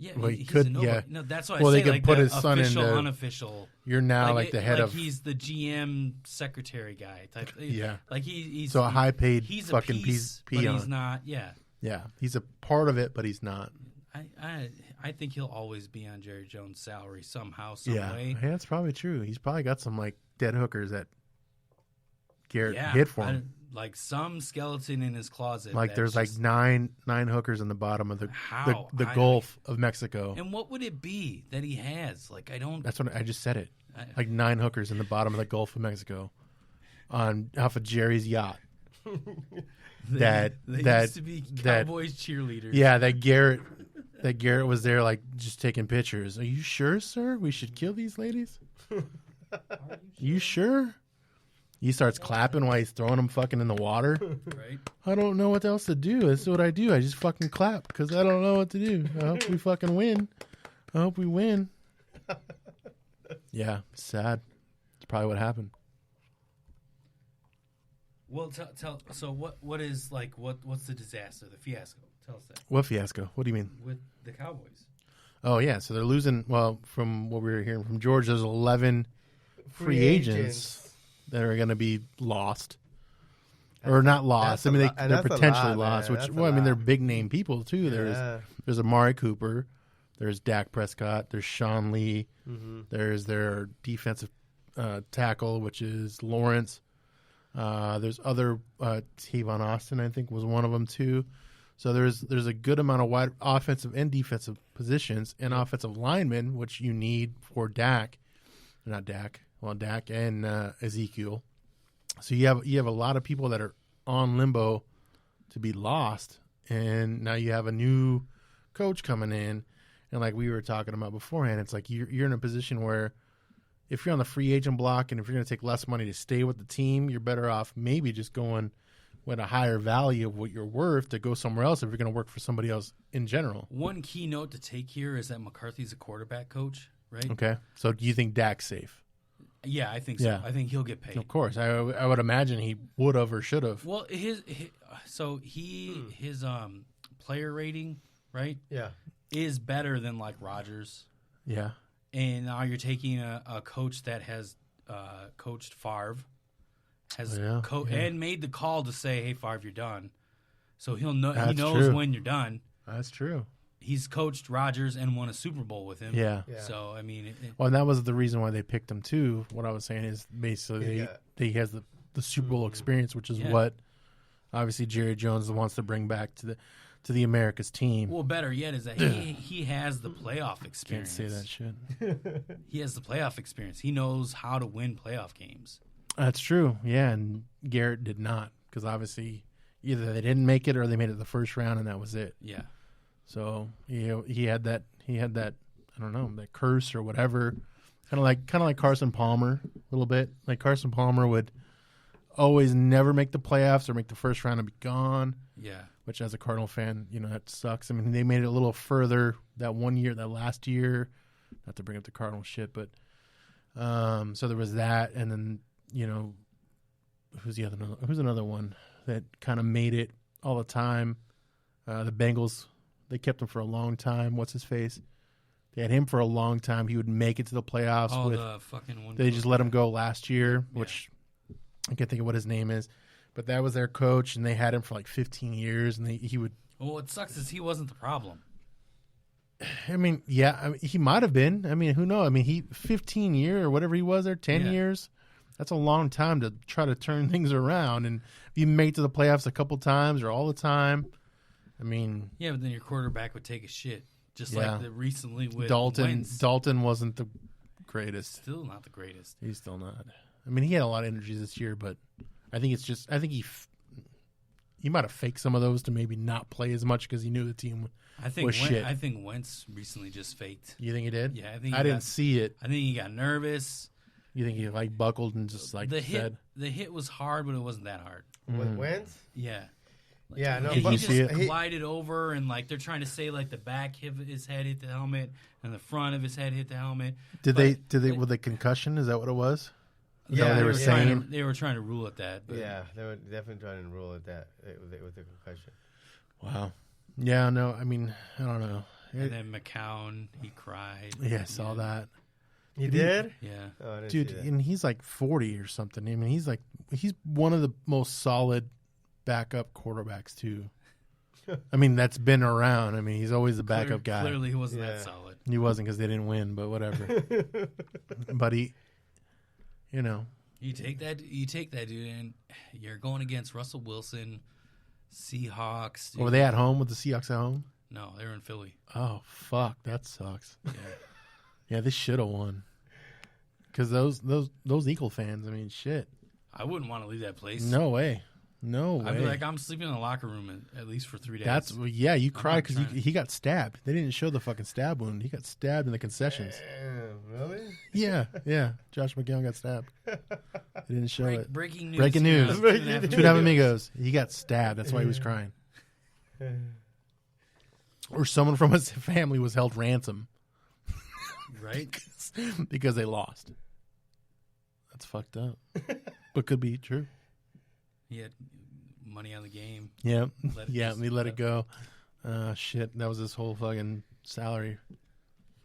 Yeah, Well, he he's could- a nobody. yeah. No, that's why Well, I they say could like put the his son official, into- unofficial. You're now like the head of... He's the GM secretary guy type. Yeah. Like he's So a high-paid he's fucking a piece, but peon. he's not. Yeah. Yeah, he's a part of it, but he's not. I think he'll always be on Jerry Jones' salary somehow, some Yeah, way. that's probably true. He's probably got some like dead hookers that Garrett Yeah, hid for him. like some skeleton in his closet. Like that's there's like just- nine hookers in the bottom of the How? the I Gulf of Mexico. And what would it be that he has? Like I don't. That's what I just said it. I- Like 9 hookers in the bottom of the Gulf of Mexico, on off of Jerry's yacht. They that- used to be that- Cowboys cheerleaders. Yeah, that Garrett was there like just taking pictures. Are you sure, sir? We should kill these ladies? You sure? He starts clapping while he's throwing them fucking in the water. Right. I don't know what else to do. That's what I do. I just fucking clap because I don't know what to do. I hope we fucking win. I hope we win. Yeah, sad. It's probably what happened. Well, tell. So what is like what's the disaster, the fiasco? Tell us that What fiasco? What do you mean? with the Cowboys. Oh, yeah. So they're losing. Well, from what we were hearing from George, there's 11 free agents that are going to be lost. Or not lost. I mean, they're that's a potentially lot, lost. man. Which, That's a well, I mean, they're lot. big name people too. Yeah. There's Amari Cooper, there's Dak Prescott, there's Sean Lee, Mm-hmm. there's their defensive tackle, which is Lawrence. There's other Tavon Austin, I think, was one of them too. So there's a good amount of wide offensive and defensive positions and offensive linemen, which you need for Dak. Not Dak. Well, Dak and Ezekiel. So you have a lot of people that are on limbo to be lost, and now you have a new coach coming in, and like we were talking about beforehand, it's like you're in a position where if you're on the free agent block and if you're going to take less money to stay with the team, you're better off maybe just going with a higher value of what you're worth to go somewhere else if you're going to work for somebody else in general. One key note to take here is that McCarthy's a quarterback coach, right? Okay, so do you think Dak's safe? Yeah, I think so. Yeah. I think he'll get paid. Of course, I would imagine he would have or should have. Well, his player rating, right, Yeah. is better than like Rodgers. Yeah. And now you're taking a coach that has coached Favre, Yeah, yeah. and made the call to say, "Hey, Favre, you're done." So he'll know. He That's knows true. when you're done. That's true. He's coached Rodgers and won a Super Bowl with him. Yeah. Yeah. So I mean, Well, and that was the reason why they picked him too. What I was saying is basically Yeah. he has the Super Bowl experience, which is Yeah. what obviously Jerry Jones wants to bring back to the America's team. well, better yet is that he has the playoff Can't experience. say that shit. He has the playoff experience. He knows how to win playoff games. That's true. Yeah, and Garrett did not because obviously either they didn't make it or they made it the first round and that was it. Yeah. So he had that I don't know, that curse or whatever. Kind of like Carson Palmer a little bit. Like Carson Palmer would always never make the playoffs or make the first round and be gone. Yeah. Which as a Cardinal fan, that sucks. I mean, they made it a little further that last year. Not to bring up the Cardinal shit, but so there was that, and then who's another one that kind of made it all the time? The Bengals. They kept him for a long time. What's his face? They had him for a long time. He would make it to the playoffs. Oh, the fucking one. They just let him go last year, which I can't think of what his name is. But that was their coach, and they had him for like 15 years, and he would. Well, what sucks is he wasn't the problem. I mean, yeah, he might have been. I mean, who knows? I mean, 15 years or whatever he was there, 10 Yeah. years. That's a long time to try to turn things around. And if you make it to the playoffs a couple times or all the time, I mean, Yeah, but then your quarterback would take a shit, just Yeah. like recently with Dalton Wentz. Dalton wasn't the greatest. Still not the greatest. He's still not. I mean, he had a lot of energy this year, but I think it's just. I think have faked some of those to maybe not play as much because he knew the team was shit. I think Wentz recently just faked. You think he did? Yeah, I think I didn't see it. I think he got nervous. You think he like buckled and just like the said? hit was hard, but it wasn't that hard. With Wentz? Yeah. Yeah, no, he but just glided over, and like they're trying to say like the back of his head hit the helmet and the front of his head hit the helmet. Did they with the concussion? Is that what it was? Is that Yeah, what they were saying? They were trying to rule at that. But. Yeah, they were definitely trying to rule at that with the concussion. Wow. Yeah, no, I mean, I don't know. And then McCown, he cried. Yeah, I saw that. He did? Yeah. Oh, I didn't Dude, see that. and he's like 40 or something. I mean, he's one of the most solid backup quarterbacks too. I mean, that's been around. I mean, he's always the backup guy. Clearly, he wasn't that solid. He wasn't because they didn't win, but whatever. But he, you know. You take that, dude, and you're going against Russell Wilson, Seahawks. Dude. Were they at home with the Seahawks at home? No, they were in Philly. Oh, fuck. That sucks. Yeah. Yeah, they should have won. Because those Eagle fans, I mean, shit. I wouldn't want to leave that place. No way. No way. I'd be like, I'm sleeping in the locker room at least for 3 days. You cried because he got stabbed. They didn't show the fucking stab wound. He got stabbed in the concessions. Really? Yeah. Josh McGowan got stabbed. They didn't show it. Breaking news. Breaking news. Two and a half Two and a half amigos. He got stabbed. That's why he was crying. Or someone from his family was held ransom. Right? Because they lost. That's fucked up. But could be true. He had money on the game. Yeah. He let it go. Shit. That was his whole fucking salary.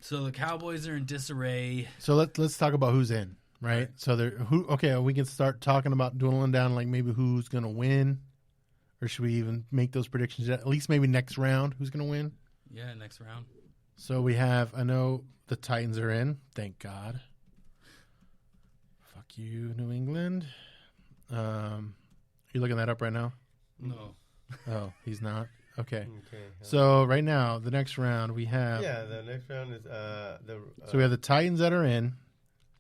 So the Cowboys are in disarray. So let's talk about who's in, right? So we can start talking about dwindling down like maybe who's gonna win, or should we even make those predictions at least maybe next round? Who's gonna win? Yeah, next round. So I know the Titans are in. Thank God. Fuck you, New England. You looking that up right now? No. Oh, he's not. Okay. Okay. So right now, the next round we have. Yeah, the next round is So we have the Titans that are in.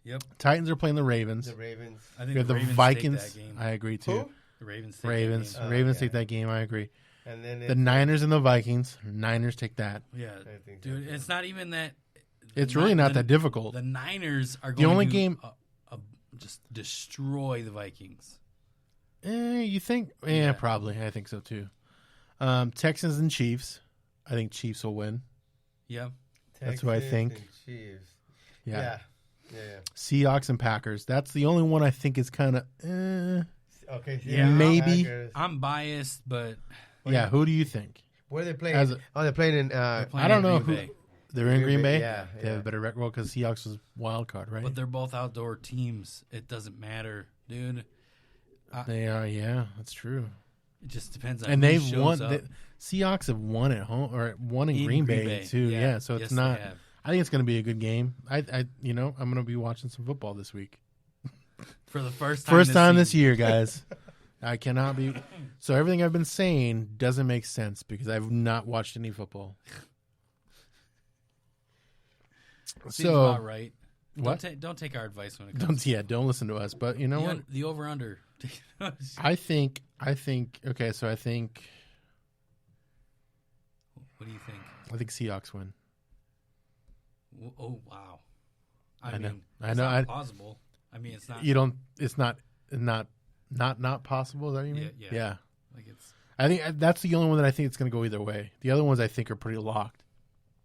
Yep. Titans are playing the Ravens. the Ravens. I We think have the Ravens Vikings. take that game. I agree too. Who? The Ravens. Take Ravens. That game. Ravens yeah. take that game. I agree. And then The Niners and the Vikings. Niners take that. Yeah, I think dude. It's not even that. It's really not that difficult. The Niners are The going only to game- just destroy the Vikings. You think? Yeah. Probably. I think so too. Texans and Chiefs. I think Chiefs will win. Yeah. That's what I Texans think. and Chiefs. Yeah. Yeah. Seahawks and Packers. That's the only one I think is kind of. Okay. Yeah. Maybe. Packers. I'm biased, but Yeah. Who do you think? Where are they playing? As a- They're playing in. they're playing I don't in know Green who. Bay. They're in Green Bay. Yeah. They have a better record because Seahawks was wild card, right? But they're both outdoor teams. It doesn't matter, dude. They are. Yeah, that's true. It just depends on And who they've shows won. up. Seahawks have won at home or won in Green Bay too. Yeah, so it's Yes, they not. have. I think it's going to be a good game. I'm going to be watching some football this week. For the first First time this season. year, guys. I cannot be. So everything I've been saying doesn't make sense because I've not watched any football. Seems So about right. what? Don't take our advice when it comes. Don't listen to us. But you know what? The over under. I think. Okay, so I think What do you think? Seahawks win. Oh wow! I know. mean, I it's know. not possible. I mean, it's not. You don't. It's not possible. Is that what you mean? Yeah. Like it's. I think that's the only one that I think it's going to go either way. The other ones I think are pretty locked.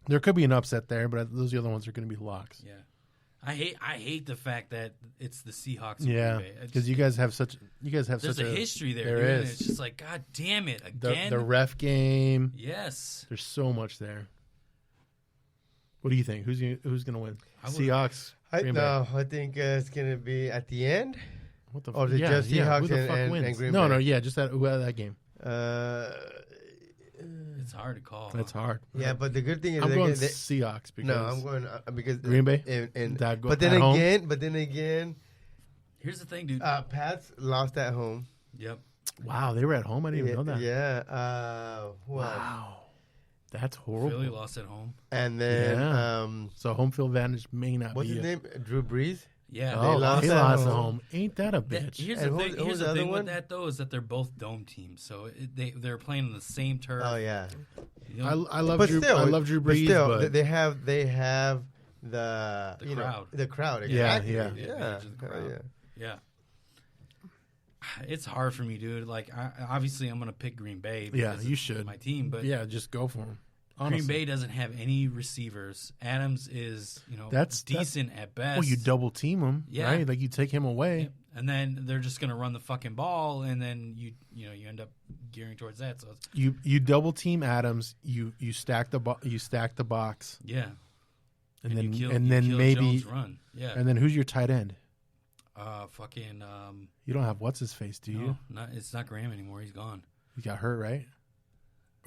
There could be an upset there, but those other ones are going to be locks. Yeah. I hate the fact that it's the Seahawks. Yeah, because you guys have such. There's such a history there. There dude, and is. It's just like, God damn it the again. the ref game. Yes. There's so much there. What do you think? Who's going to win? I would- Seahawks. Green Bay. I think it's gonna be at the end. What the? Or is it just Who Seahawks the fuck and wins? Green No, Bay? yeah, just that game. It's hard to call. That's hard. Yeah, but the good thing is I'm going they, Seahawks because no, I'm going because Green Bay? and That go but then at home? again, Here's the thing, dude. Pats lost at home. Yep. wow, they were at home. I didn't even know that. Yeah. What? Wow, that's horrible. Philly lost at home. And then Yeah. So home field advantage may not what's be. his name? Drew Brees. Yeah. Oh, lost they at lost at home. home. Ain't that a bitch? Here's And the who- thing. who Here's was the the other thing one? with that though is that they're both dome teams, so they're playing on the same turf. Oh yeah. You know, I love But Drew. still, I love Drew Brees, But still, but they have the The crowd. the crowd. Yeah, Exactly. yeah. The yeah. advantage of the Hell crowd. Yeah. It's hard for me, dude. Like, obviously, I'm gonna pick Green Bay. Yeah, because you it's should. my team, but yeah, just go for him. Green Bay doesn't have any receivers. Adams is, That's decent at best. Well, you double team him, Yeah. right? Like you take him away. Yep. And then they're just gonna run the fucking ball, and then you end up gearing towards that. So it's, You double team Adams. You stack the box, yeah, and you then kill, and you then kill maybe Jones' run. Yeah, and then who's your tight end? fucking You don't have what's his face, do you? no, it's not Graham anymore. He's gone. He got hurt, right?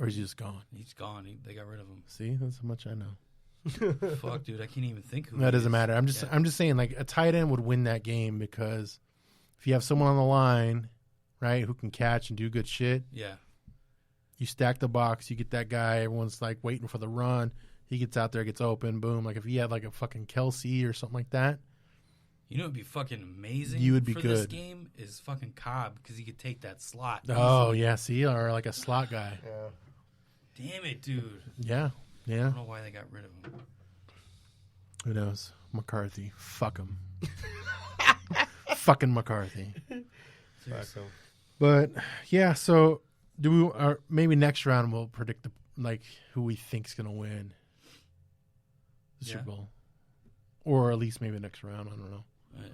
Or is he just gone? He's gone. They got rid of him. See, that's how much I know. Fuck, dude, I can't even think who. That he doesn't is. matter. I'm just saying, like a tight end would win that game because if you have someone on the line, right, who can catch and do good shit, Yeah, you stack the box, you get that guy. Everyone's like waiting for the run. He gets out there, gets open, boom. Like if he had like a fucking Kelsey or something like that, it'd be fucking amazing. You would be for this good. game is fucking Cobb because he could take that slot. oh easily. yeah, see, or like a slot guy. Yeah. Damn it, dude. Yeah, I yeah. don't know why they got rid of him. Who knows? McCarthy, fuck him. Fucking McCarthy. Fuck 'em. But yeah, so do we? Or maybe next round we'll predict who we think's gonna win the Yeah. Super Bowl, or at least maybe next round. I don't know.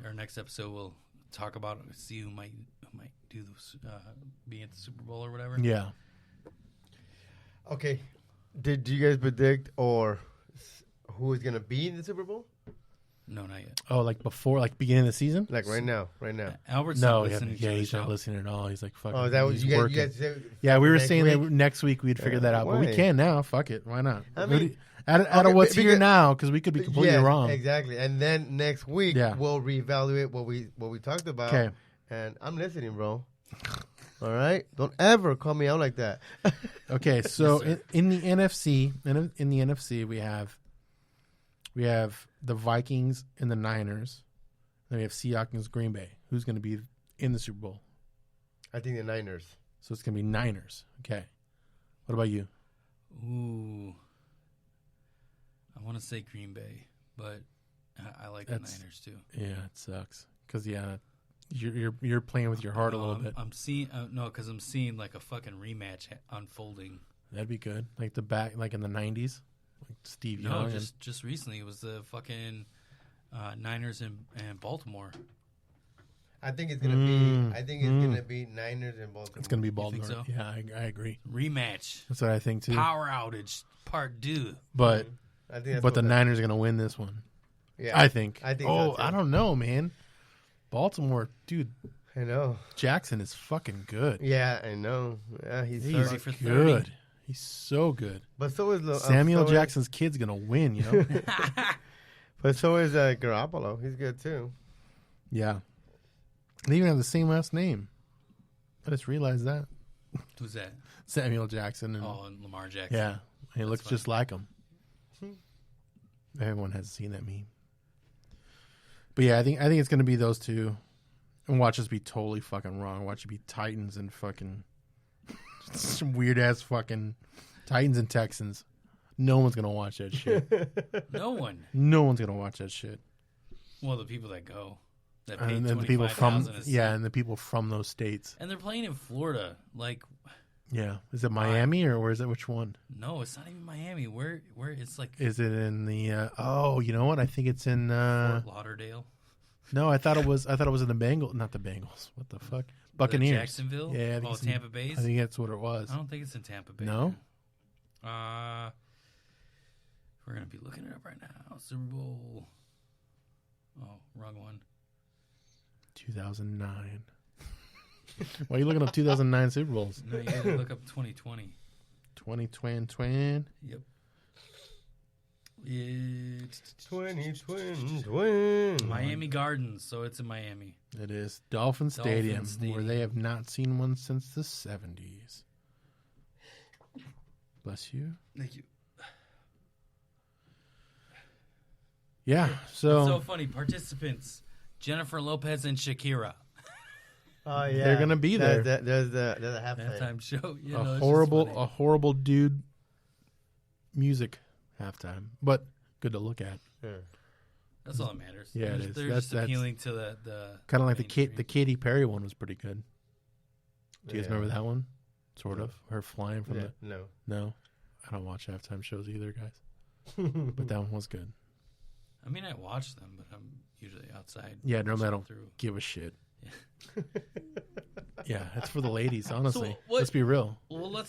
Our next episode, we'll talk about see who might do this, be at the Super Bowl or whatever. Yeah. Okay. Did you guys predict who is gonna be in the Super Bowl? No, not yet. Oh, like before, like beginning of the season? Like right now. Albert's No, not listening to he's the not show. listening at all. He's like fucking. Oh, is that what he's you guys? working. You guys said Yeah, we were next saying week? that next week we'd figure that out, but we why? can now. Fuck it, why not? I mean, out of okay, what's here because- now, because we could be completely Yes, wrong. Exactly. And then next week Yeah. we'll reevaluate what we talked about. Okay. And I'm listening, bro. All right. Don't ever call me out like that. Okay, so Yes, sir. in the NFC, in the NFC, we have the Vikings and the Niners. Then we have Seahawks, Green Bay. Who's going to be in the Super Bowl? I think the Niners. So it's going to be Niners. Okay. What about you? Ooh, I want to say Green Bay, but I like That's- the Niners too. Yeah, it sucks because you're playing with your heart a little bit. I'm seeing because I'm seeing like a fucking rematch unfolding. That'd be good. Like like in the '90s, like Steve No, Young. just recently it was the fucking Niners and Baltimore. I think it's gonna be. I think it's gonna be Niners and Baltimore. It's going to be think Baltimore. so? Yeah, I agree. Rematch, That's what I think too. power outage, part 2. But I think that's but the what Niners are going to win this one. Yeah, I think. I think. Oh, so, too. I don't know, man. Baltimore, dude. I know. Jackson is fucking good. Yeah, I know. Yeah, he's 30 for 30. good. He's so good. But so is Samuel so Jackson's kid's gonna win. You know. But so is Garoppolo. He's good too. Yeah. They even have the same last name. I just realized that. Who's that? Samuel Jackson. And, And Lamar Jackson. yeah, he looks funny. just like him. Everyone has seen that meme. But yeah, I think it's gonna be those two. And watch us be totally fucking wrong. Watch it be Titans and fucking some weird ass fucking Titans and Texans. No one's gonna watch that shit. No one. No one's gonna watch that shit. Well, the people that go, that pay And then the people from $25,000 and the people from those states. and they're playing in Florida. Like, Yeah, is it Miami or where is it? Which one no, it's not even Miami. Where it's like is it in the? Oh, you know what? I think it's in. Fort Lauderdale, No, I thought it was in the Bengals. Not the Bengals. What the fuck? Buccaneers. Jacksonville. Yeah, I think Oh, it's in- Tampa Bay. I think that's what it was. I don't think it's in Tampa Bay. No? We're gonna be looking it up right now. Super Bowl. Oh, wrong one. 2009. Why are you looking up 2009 Super Bowls? No, you gotta look up 2020. 2020. Yep. It's 2020. Miami Gardens, so it's in Miami. It is Dolphin Stadium, Stadium. where they have not seen one since the 70s. Bless you. Thank you. Yeah, It's so so funny. Participants Jennifer Lopez and Shakira. Oh yeah, They're gonna be there. There's a halftime. Halftime show. Yeah, a no, it's just horrible, funny. a horrible dude. Music halftime, but good to look at. Yeah. That's all that matters. Yeah, it is. They're That's- just that's appealing to the Kind of like the mainstream. Katy Perry one was pretty good. Do you guys Yeah. remember that one? Sort of. Her flying from Yeah, the. no. No, I don't watch halftime shows either, guys. But that one was good. I mean, I watch them, but I'm usually outside. Yeah, normally I watching don't through. give a shit. Yeah, it's for the ladies, honestly. what- Let's be real. Well,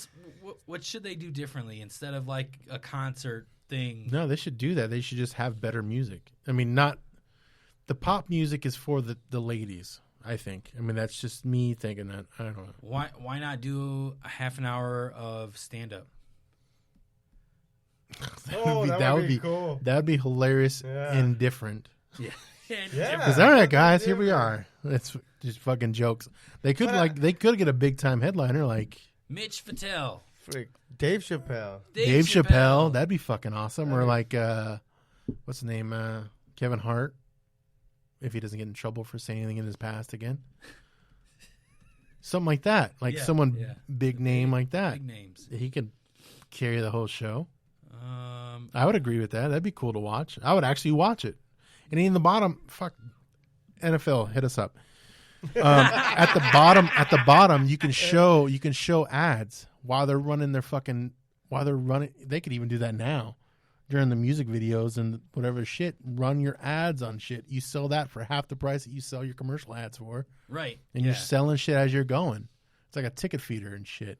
what should they do differently instead of like a concert thing? No, they should do that. They should just have better music. I mean, not the pop music is for the ladies, I think. I mean, that's just me thinking that. I don't know. Why not do a half an hour of stand up? That would be cool. That would be hilarious Yeah. and different. Yeah. Yeah. Because all right, guys, here we are. It's just fucking jokes. They could get a big time headliner like Mitch Fattel. Frick. Dave Chappelle. Dave Chappelle. That'd be fucking awesome. Or like what's his name? Kevin Hart. If he doesn't get in trouble for saying anything in his past again. Something like that. Like Yeah, someone yeah. big name like that. Big names. He could carry the whole show. I would agree with that. That'd be cool to watch. I would actually watch it. And in the bottom, fuck, NFL, hit us up. At the bottom, you can show ads while they're running They could even do that now during the music videos and whatever shit. Run your ads on shit. You sell that for half the price that you sell your commercial ads for, Right. and you're selling shit as you're going. It's like a ticket feeder and shit.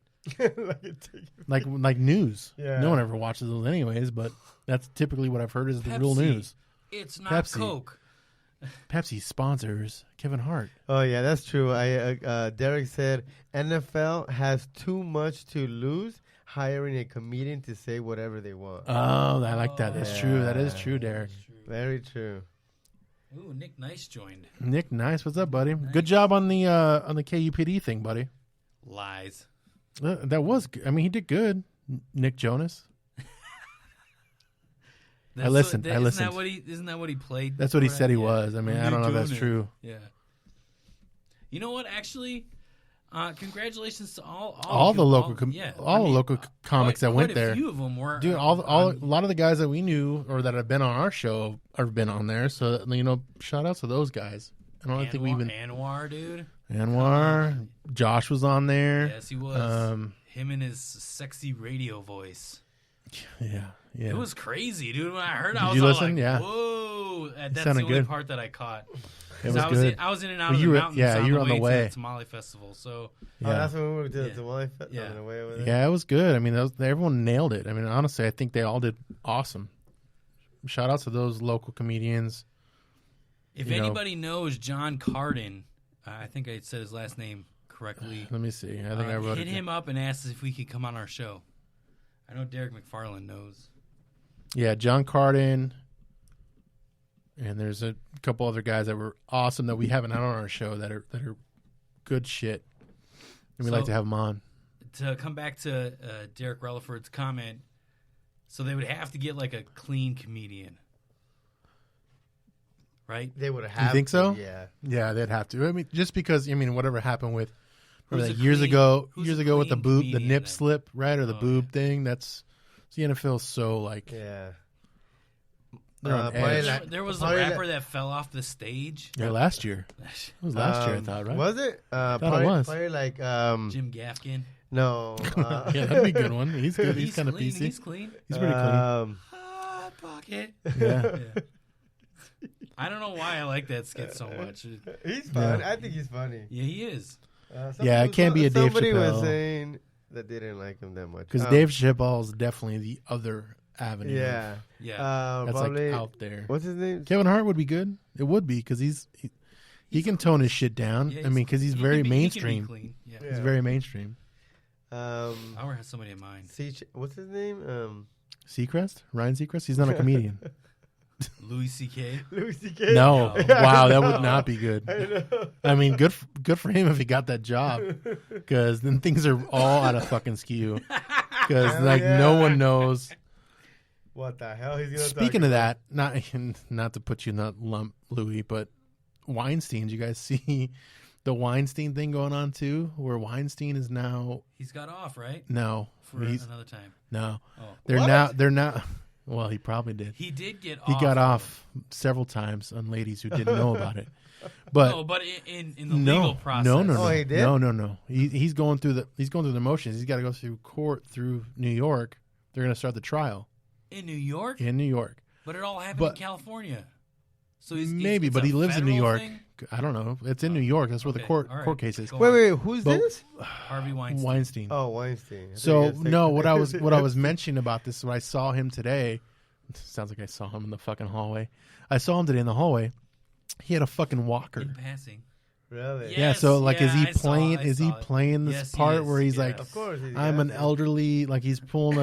like news. Yeah. No one ever watches those anyways, but that's typically what I've heard is the real Pepsi. news. It's not Pepsi. Coke. Pepsi sponsors Kevin Hart. Oh yeah, that's true. Derek said NFL has too much to lose hiring a comedian to say whatever they want. Oh, I like that. That's true. That is true, Derek. Very true. Ooh, Nick Nice joined. Nick, nice. What's up, buddy? Good job on the KUPD thing, buddy. Lies. That was. I mean, he did good. Nick Jonas. I listened. Isn't that what he played? That's what he before said that? he Yeah. was. I mean, I don't know if that's Nick true. Yeah. You know what? Actually, congratulations to All the local comics that went there. A few of them were. Dude, a lot of the guys that we knew or that have been on our show have been on there. So shout outs to those guys. I don't think we even Anwar, dude. Anwar, Josh was on there. Yes, he was. Him and his sexy radio voice. Yeah. It was crazy, dude. When I heard it, I Did was you all listen? like, Yeah. whoa. That's the sounded only good. part that I caught. It was I was good. I was in and out Well, of you the were- mountains yeah, on you the were on the way way. to the Tamale Festival. So Oh, Yeah. that's when we were to Yeah. the Wally Yeah. on the way over there. Yeah, it was good. I mean, everyone nailed it. I mean, honestly, I think they all did awesome. Shout outs to those local comedians. if You know. anybody knows John Carden, I think I said his last name correctly. Let me see. I think I wrote hit it. him up and asked if we could come on our show. I know Derek McFarland knows. Yeah, John Carden. And there's a couple other guys that were awesome that we haven't had on our show that are good shit. And we'd like So- to have them on. To come back to Derek Rutherford's comment, so they would have to get like a clean comedian, right? They would have. think so? Yeah. Yeah, they'd have to. I mean, just because whatever happened with Who's remember a that years clean- ago who's a with the clean boob, the comedian nip then? slip, right, or the Oh, boob thing. That's the NFL's so like Yeah. they're on probably edge. like- There was a probably rapper that fell off the stage. Yeah, last year. It was last year, I thought, right? Was it? it Probably, was. probably like Jim Gaffigan. no. Yeah, that'd be a good one. He's good. He's kind of clean. PC. He's clean. He's pretty clean. Hot pocket. Yeah. Yeah. I don't know why I like that skit so much. He's fun. Yeah. I think he's funny. Yeah, he is. Yeah, it can't be a Dave Somebody was Chappelle. saying that they didn't like him that much. Because Dave Chappelle is definitely the other avenue. Yeah. Yeah. That's probably, like out there. What's his name? Kevin Hart would be good. It would be because he can tone his shit down. Yeah, I mean, because he's he very can be- he can be mainstream. clean. Yeah. Yeah. He's very mainstream. Howard has somebody in mind. What's his name? Seacrest? Ryan Seacrest? He's not a comedian. Louis C.K. Louis C.K. No. No. Wow, that would not be good. I know. I mean, good for him if he got that job. Because then things are all out of fucking skew. Because Hell like yeah. no one knows. What the hell? He's gonna Speaking of that, not to put you in that lump, Louis, but Weinstein. Did you guys see the Weinstein thing going on too? Where Weinstein is now He's got off, right? no For another time. no Oh. they're now. Well, he probably did. He did get He off. got off several times on ladies who didn't know about it. But No, but in the legal process. No, Oh, he did? no. He's going through the motions. He's got to go through court through New York. They're going to start the trial In New York? in New York. But it all happened But- in California. So he's, Maybe, it's but a he lives in New federal York. thing? I don't know. It's in New York. That's where the Okay, court all right. court case is. Go Wait, on. who's But- this? Harvey Weinstein. Weinstein. Oh, Weinstein. I So thought you guys no, said- what I was mentioning about this when I saw him today. Sounds like I saw him in the fucking hallway. I saw him today in the hallway. He had a fucking walker. In passing. Really? Yeah. Yeah. So like, is he I saw playing? it. Is he It. playing this Yes, he part is. where he's Yeah. like, Of course. he's I'm got an to. elderly, like he's pulling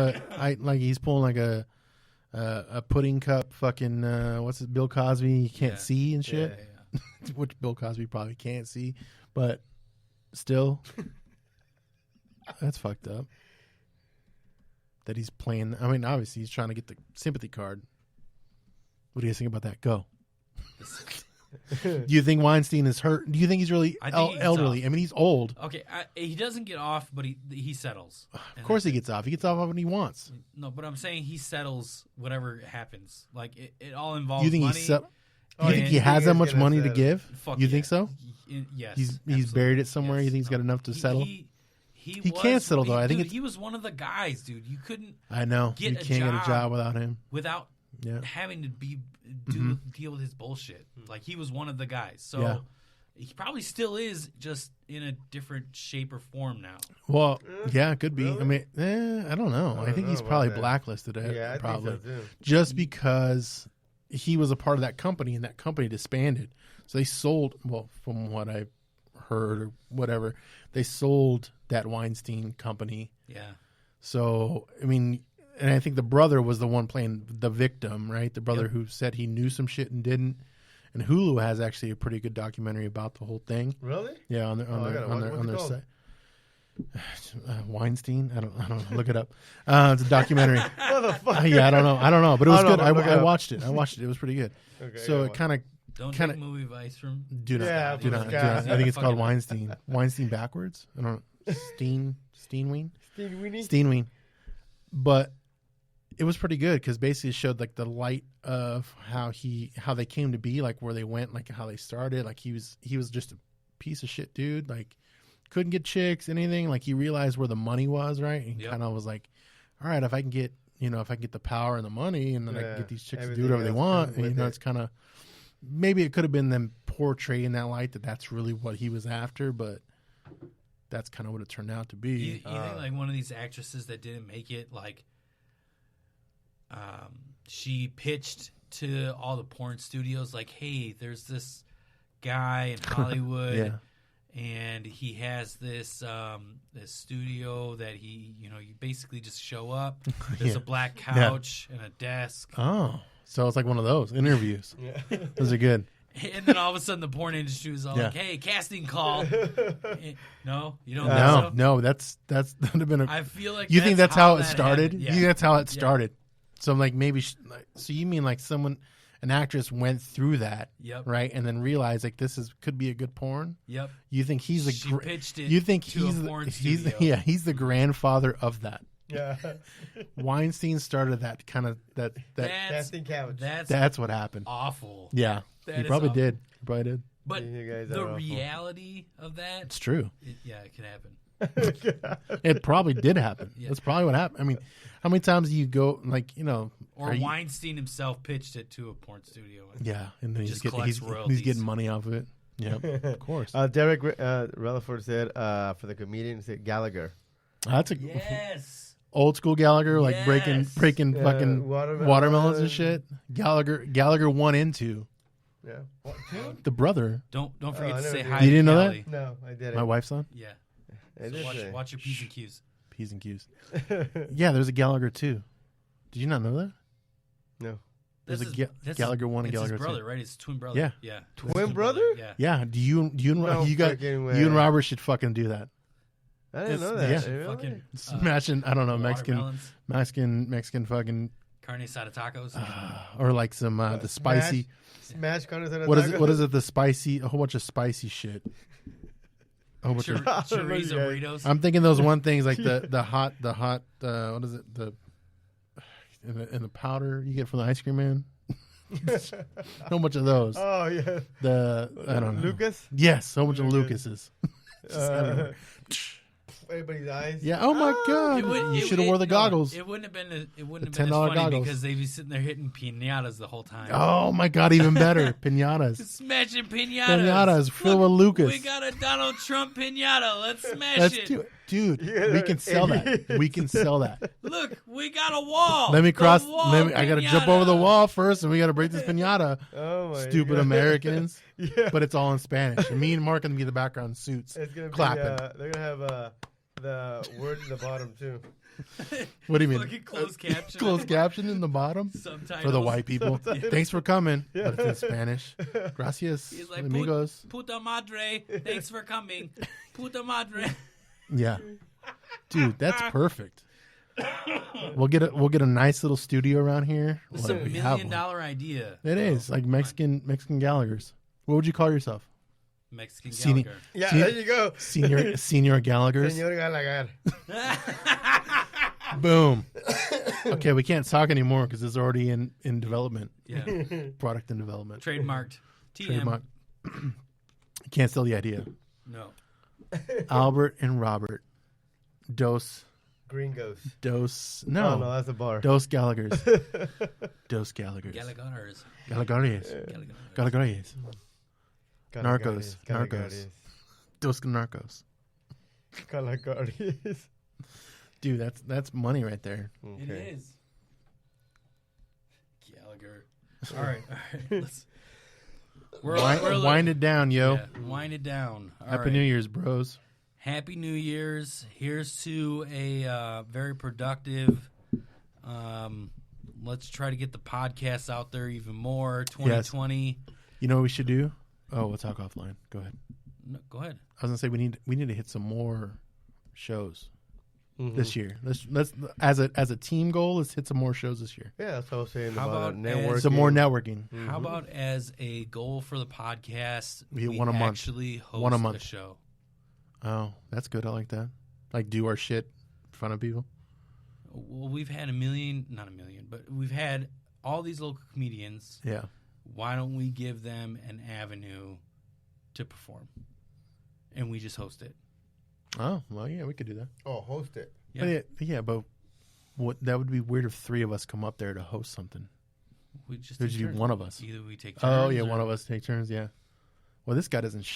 a pudding cup, fucking what's it, Bill Cosby? You can't Yeah. see and Yeah, shit, yeah. which Bill Cosby probably can't see, but still, that's fucked up. That he's playing. I mean, obviously he's trying to get the sympathy card. What do you guys think about that? Go. Do you think Weinstein is hurt? Do you think he's really I think he's elderly? off. I mean, he's old. Okay, he doesn't get off, but he settles. Of course he gets off. He gets off when he wants. No, but I'm saying he settles whatever happens. Like it all involves You think money. he's? You Oh, think yeah. he You has think that he's much gonna money to settle. give? Fuck You yeah. think so? Yes. He's absolutely. buried it somewhere. Yes. You think he's got enough to settle? He can't settle, though. I think dude, it's- he was one of the guys, dude. You couldn't I know. Get You a can't get a job. job without him. without Yeah. having to deal with his bullshit. Like he was one of the guys. So Yeah. he probably still is, just in a different shape or form now. Well, yeah, it could be. Really? I mean, I don't know. I don't think know he's about probably that. blacklisted. Yeah, I probably think so too. just because he was a part of that company and that company disbanded. So they sold. Well, from what I heard or whatever, they sold that Weinstein company. Yeah. So I mean, and I think the brother was the one playing the victim, right? The brother Yep. who said he knew some shit and didn't. And Hulu has actually a pretty good documentary about the whole thing. Really? Yeah, on their I gotta watch it. on What's it their called? site. Weinstein. I don't know. Look it up. It's a documentary. Motherfucker. Yeah, I don't know, but it was I don't good. know, look it I up. watched it. It was pretty good. Okay, So yeah, it kind of Don't Kinda- take movie advice from. do not Yeah, do not. fucking Do not. guys. I think it's called Fucking- Weinstein. Weinstein backwards. I don't know. Steenween. Steve Winnie? Steenween. But it was pretty good because basically it showed like the light of how they came to be, like where they went, like how they started. Like he was just a piece of shit dude. Like couldn't get chicks, anything. Like he realized where the money was, right? And Yep. kind of was like, all right, if I can get the power and the money, and then I Yeah, can get these chicks to do everything whatever they else want. comes And, with it. it's kind of maybe it could have been them portraying that light that's really what he was after, but that's kind of what it turned out to You, be. you think like one of these actresses that didn't make it, like, she pitched to all the porn studios, like, hey, there's this guy in Hollywood, Yeah. and he has this this studio that you basically just show up. There's Yeah. a black couch and a desk, Oh, so it's like one of those interviews. Yeah. Those are good. and then all of a sudden the porn industry was all Yeah. like, hey, casting call. No, you don't. No, think so? no, that would have been a. I feel like You think that's how it that started? happened. You Yeah. think that's how it Yeah. started? So like maybe, so you mean like an actress went through that, Yep. right, and then realized like could be a good porn. Yep. You think he's She a pitched it you think to he's a porn he's studio. yeah he's the grandfather of that. Yeah. Weinstein started that kind of that Casting couch. that's what happened. awful. Yeah, That he is probably awful. did. He probably did. But You guys the are awful. reality of that, It's true. it can happen. It probably did happen. Yeah. That's probably what happened. I mean, how many times do you go like Or are you- Weinstein himself pitched it to a porn studio. Yeah, and then Just he's collects he's royalties. getting money off of it. Yeah, of course. Derek Rutherford said for the comedian, he said Gallagher. That's a Yes. old school Gallagher, like Yes. breaking Yeah, fucking watermelon. watermelons and shit. Gallagher 1 and 2. Yeah. What, two? The brother, Don't forget I to never say did. hi. You to didn't know that? Callie. No, I didn't. my wife's son. Yeah. I So did say. watch your P's and Q's. P's and Q's. Yeah, there's a Gallagher 2. Did you not know that? No. There's That's a his- that's Gallagher 1 and it's Gallagher his 2. brother, right? His twin brother. Yeah. Yeah. Twin His brother? Yeah. Yeah. Do you and No you got fucking you way. and Robert should fucking do that. I didn't This- know that. yeah. Really? Fucking Smashing, I don't know, watermelons. Mexican fucking Carne asada tacos. Or like some the spicy. Smash carne asada What is it? tacos. What is it? The spicy, a whole bunch of spicy shit. A whole bunch of, Chorizo burritos. I'm thinking those one things like the hot. What is it? In the powder you get from the ice cream man. So much of those. Oh yeah. I don't know. Lucas. Yes, so much of Lucas's. Everybody's eyes. Yeah. Oh my god. You should have wore the goggles. It wouldn't have been. It wouldn't The have been as $10 funny goggles. because they'd be sitting there hitting pinatas the whole time. Oh my god, even better. Pinatas. Smashing pinatas. Pinatas filled with Lucas. We got a Donald Trump pinata. Let's smash Let's it. do it. Dude, Yeah, we can sell that. We can sell that. Look, we got a wall. Let me The cross. wall I got to jump pinata. over the wall first, and we got to break this pinata. Oh my Stupid God. Americans. Yeah. But it's all in Spanish. And me and Mark are going to be the background suits. It's gonna clapping. be. They're gonna have the word in the bottom too. What do you mean? Fucking closed caption. Closed caption in the bottom Subtitles. for the white people. Thanks for coming. But it's in Spanish. Gracias, He's like, amigos. Puta madre. Thanks for coming. Puta madre. Yeah, dude, that's perfect. We'll get a nice little studio around here. This is What a if we $1 have million one? idea. It is like Mexican Gallagher's. What would you call yourself? Mexican Senior- Gallagher. Yeah, See- there you go. Senior Gallagher's. Señor Gallagher. Boom. Okay, we can't talk anymore because it's already in development, Yeah. product in development. Trademarked. TM. Trademark. You can't sell the idea. No. Albert and Robert. Dos. Gringos. No. Oh no, that's a bar. Dos Gallagher's. Dos Gallagher's. Gallagher's. Gallagher's. Gallagher's. Gallagher's. Narcos. Gallagher's. Dos Narcos. Gallagher's. Dude, that's money right there. It is. Gallagher. All right. Let's. Wind it down, yo. Yeah, wind it down. All Happy right. New Year's, bros. Happy New Year's. Here's to a very productive. Let's try to get the podcast out there even more. 2020. You know what we should do? Oh, we'll talk offline. Go ahead. No, go ahead. I was gonna say we need to hit some more shows this year. Let's as a team goal. Let's hit some more shows this year. Yeah, that's what I was saying How about about networking. Some more networking. How about as a goal for the podcast, We hit one a month. actually host One a month. a show? Oh, that's good. I like that. Like do our shit in front of people. Well, we've had not a million, but we've had all these local comedians. Yeah. Why don't we give them an avenue to perform? And we just host it. Oh, well, yeah, we could do that. Oh, host it. But what that would be weird if three of us come up there to host something. We just There'd take be turns. one of us. Either we take turns. Oh, yeah, or- one of us take turns, yeah. Well, this guy doesn't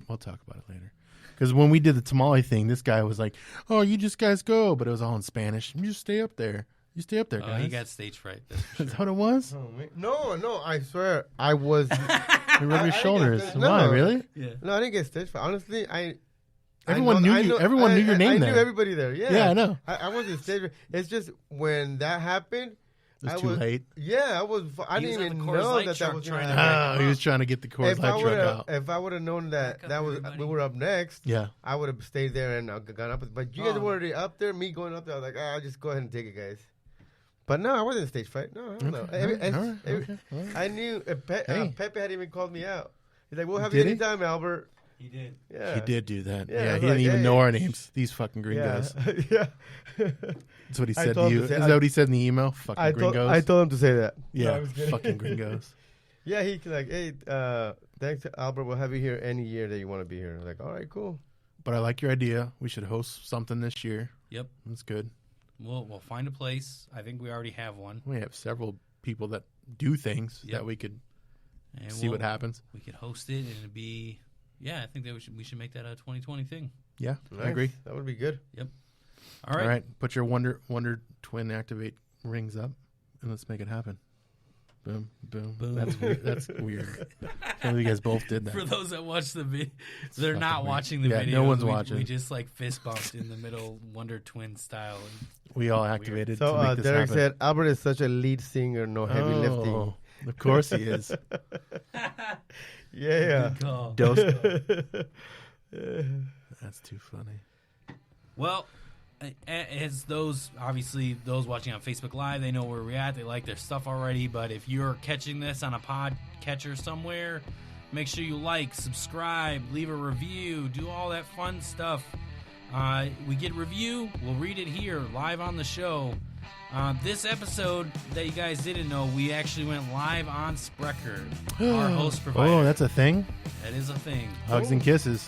we'll talk about it later. Because when we did the tamale thing, this guy was like, "Oh, you just guys go," but it was all in Spanish. You just stay up there. You stay up there, Oh, guys. he got stage fright. That's for Is sure. that what it was? Oh, man. No, I swear, I was. You rub your I get shoulders. that. Why, No. really? Yeah. No, I didn't get stage fright. Honestly, Everyone knew you. Everyone knew your name I there. knew everybody there. Yeah, Yeah, I know. I wasn't stage fright. It's just when that happened, It was I too was late. Yeah, I He didn't was on even the Coors know Light that truck was trying going to to back Oh, him he up. was trying to get the Coors Light truck out. If I would have known that Back up, everybody. we were up next, Yeah. I would have stayed there and gone up. But you guys Oh. were already up there. Me going up there, I was like, I'll just go ahead and take it, guys. But no, I wasn't stage fright. No, I don't know. Okay. All right. I knew Hey. Pepe had even called me out. He's like, "We'll have Did you he? anytime, Albert." He did. Yeah, He did do that. Yeah, Yeah, I he was didn't like, even hey. know our names. These fucking Yeah, gringos. yeah. That's what he I said to told him you. to say- Is that what he said in the email? Fucking I gringos. told him to say that. yeah, No, I was kidding. fucking gringos. Yeah, he's like, "Hey, thanks, Albert. We'll have you here any year that you want to be here." I'm like, all right, cool. But I like your idea. We should host something this year. Yep. That's good. We'll find a place. I think we already have one. We have several people that do things Yep. that we could And see what happens. We could host it, and it'd be. Yeah, I think that we should make that a 2020 thing. Yeah, Nice. I agree. That would be good. All right. All right, put your Wonder Twin activate rings up, and let's make it happen. Boom, boom. Boom. That's weird. That's weird. Some of you guys both did that. For those that watch the video, they're not fucking weird. watching the Yeah, video. no one's we watching. We just like fist bumped in the middle, Wonder Twin style. We all activated So to make this Derek happen. said, "Albert is such a lead singer, no heavy lifting." Oh, of course he is. Yeah. Good call. Dos. That's too funny. Well, as those watching on Facebook Live, they know where we're at. They like their stuff already. But if you're catching this on a pod catcher somewhere, make sure you like, subscribe, leave a review, do all that fun stuff. We get a review, we'll read it here live on the show. This episode that you guys didn't know, we actually went live on Sprecher, our host provider. Oh, that's a thing? That is a thing. Hugs and kisses.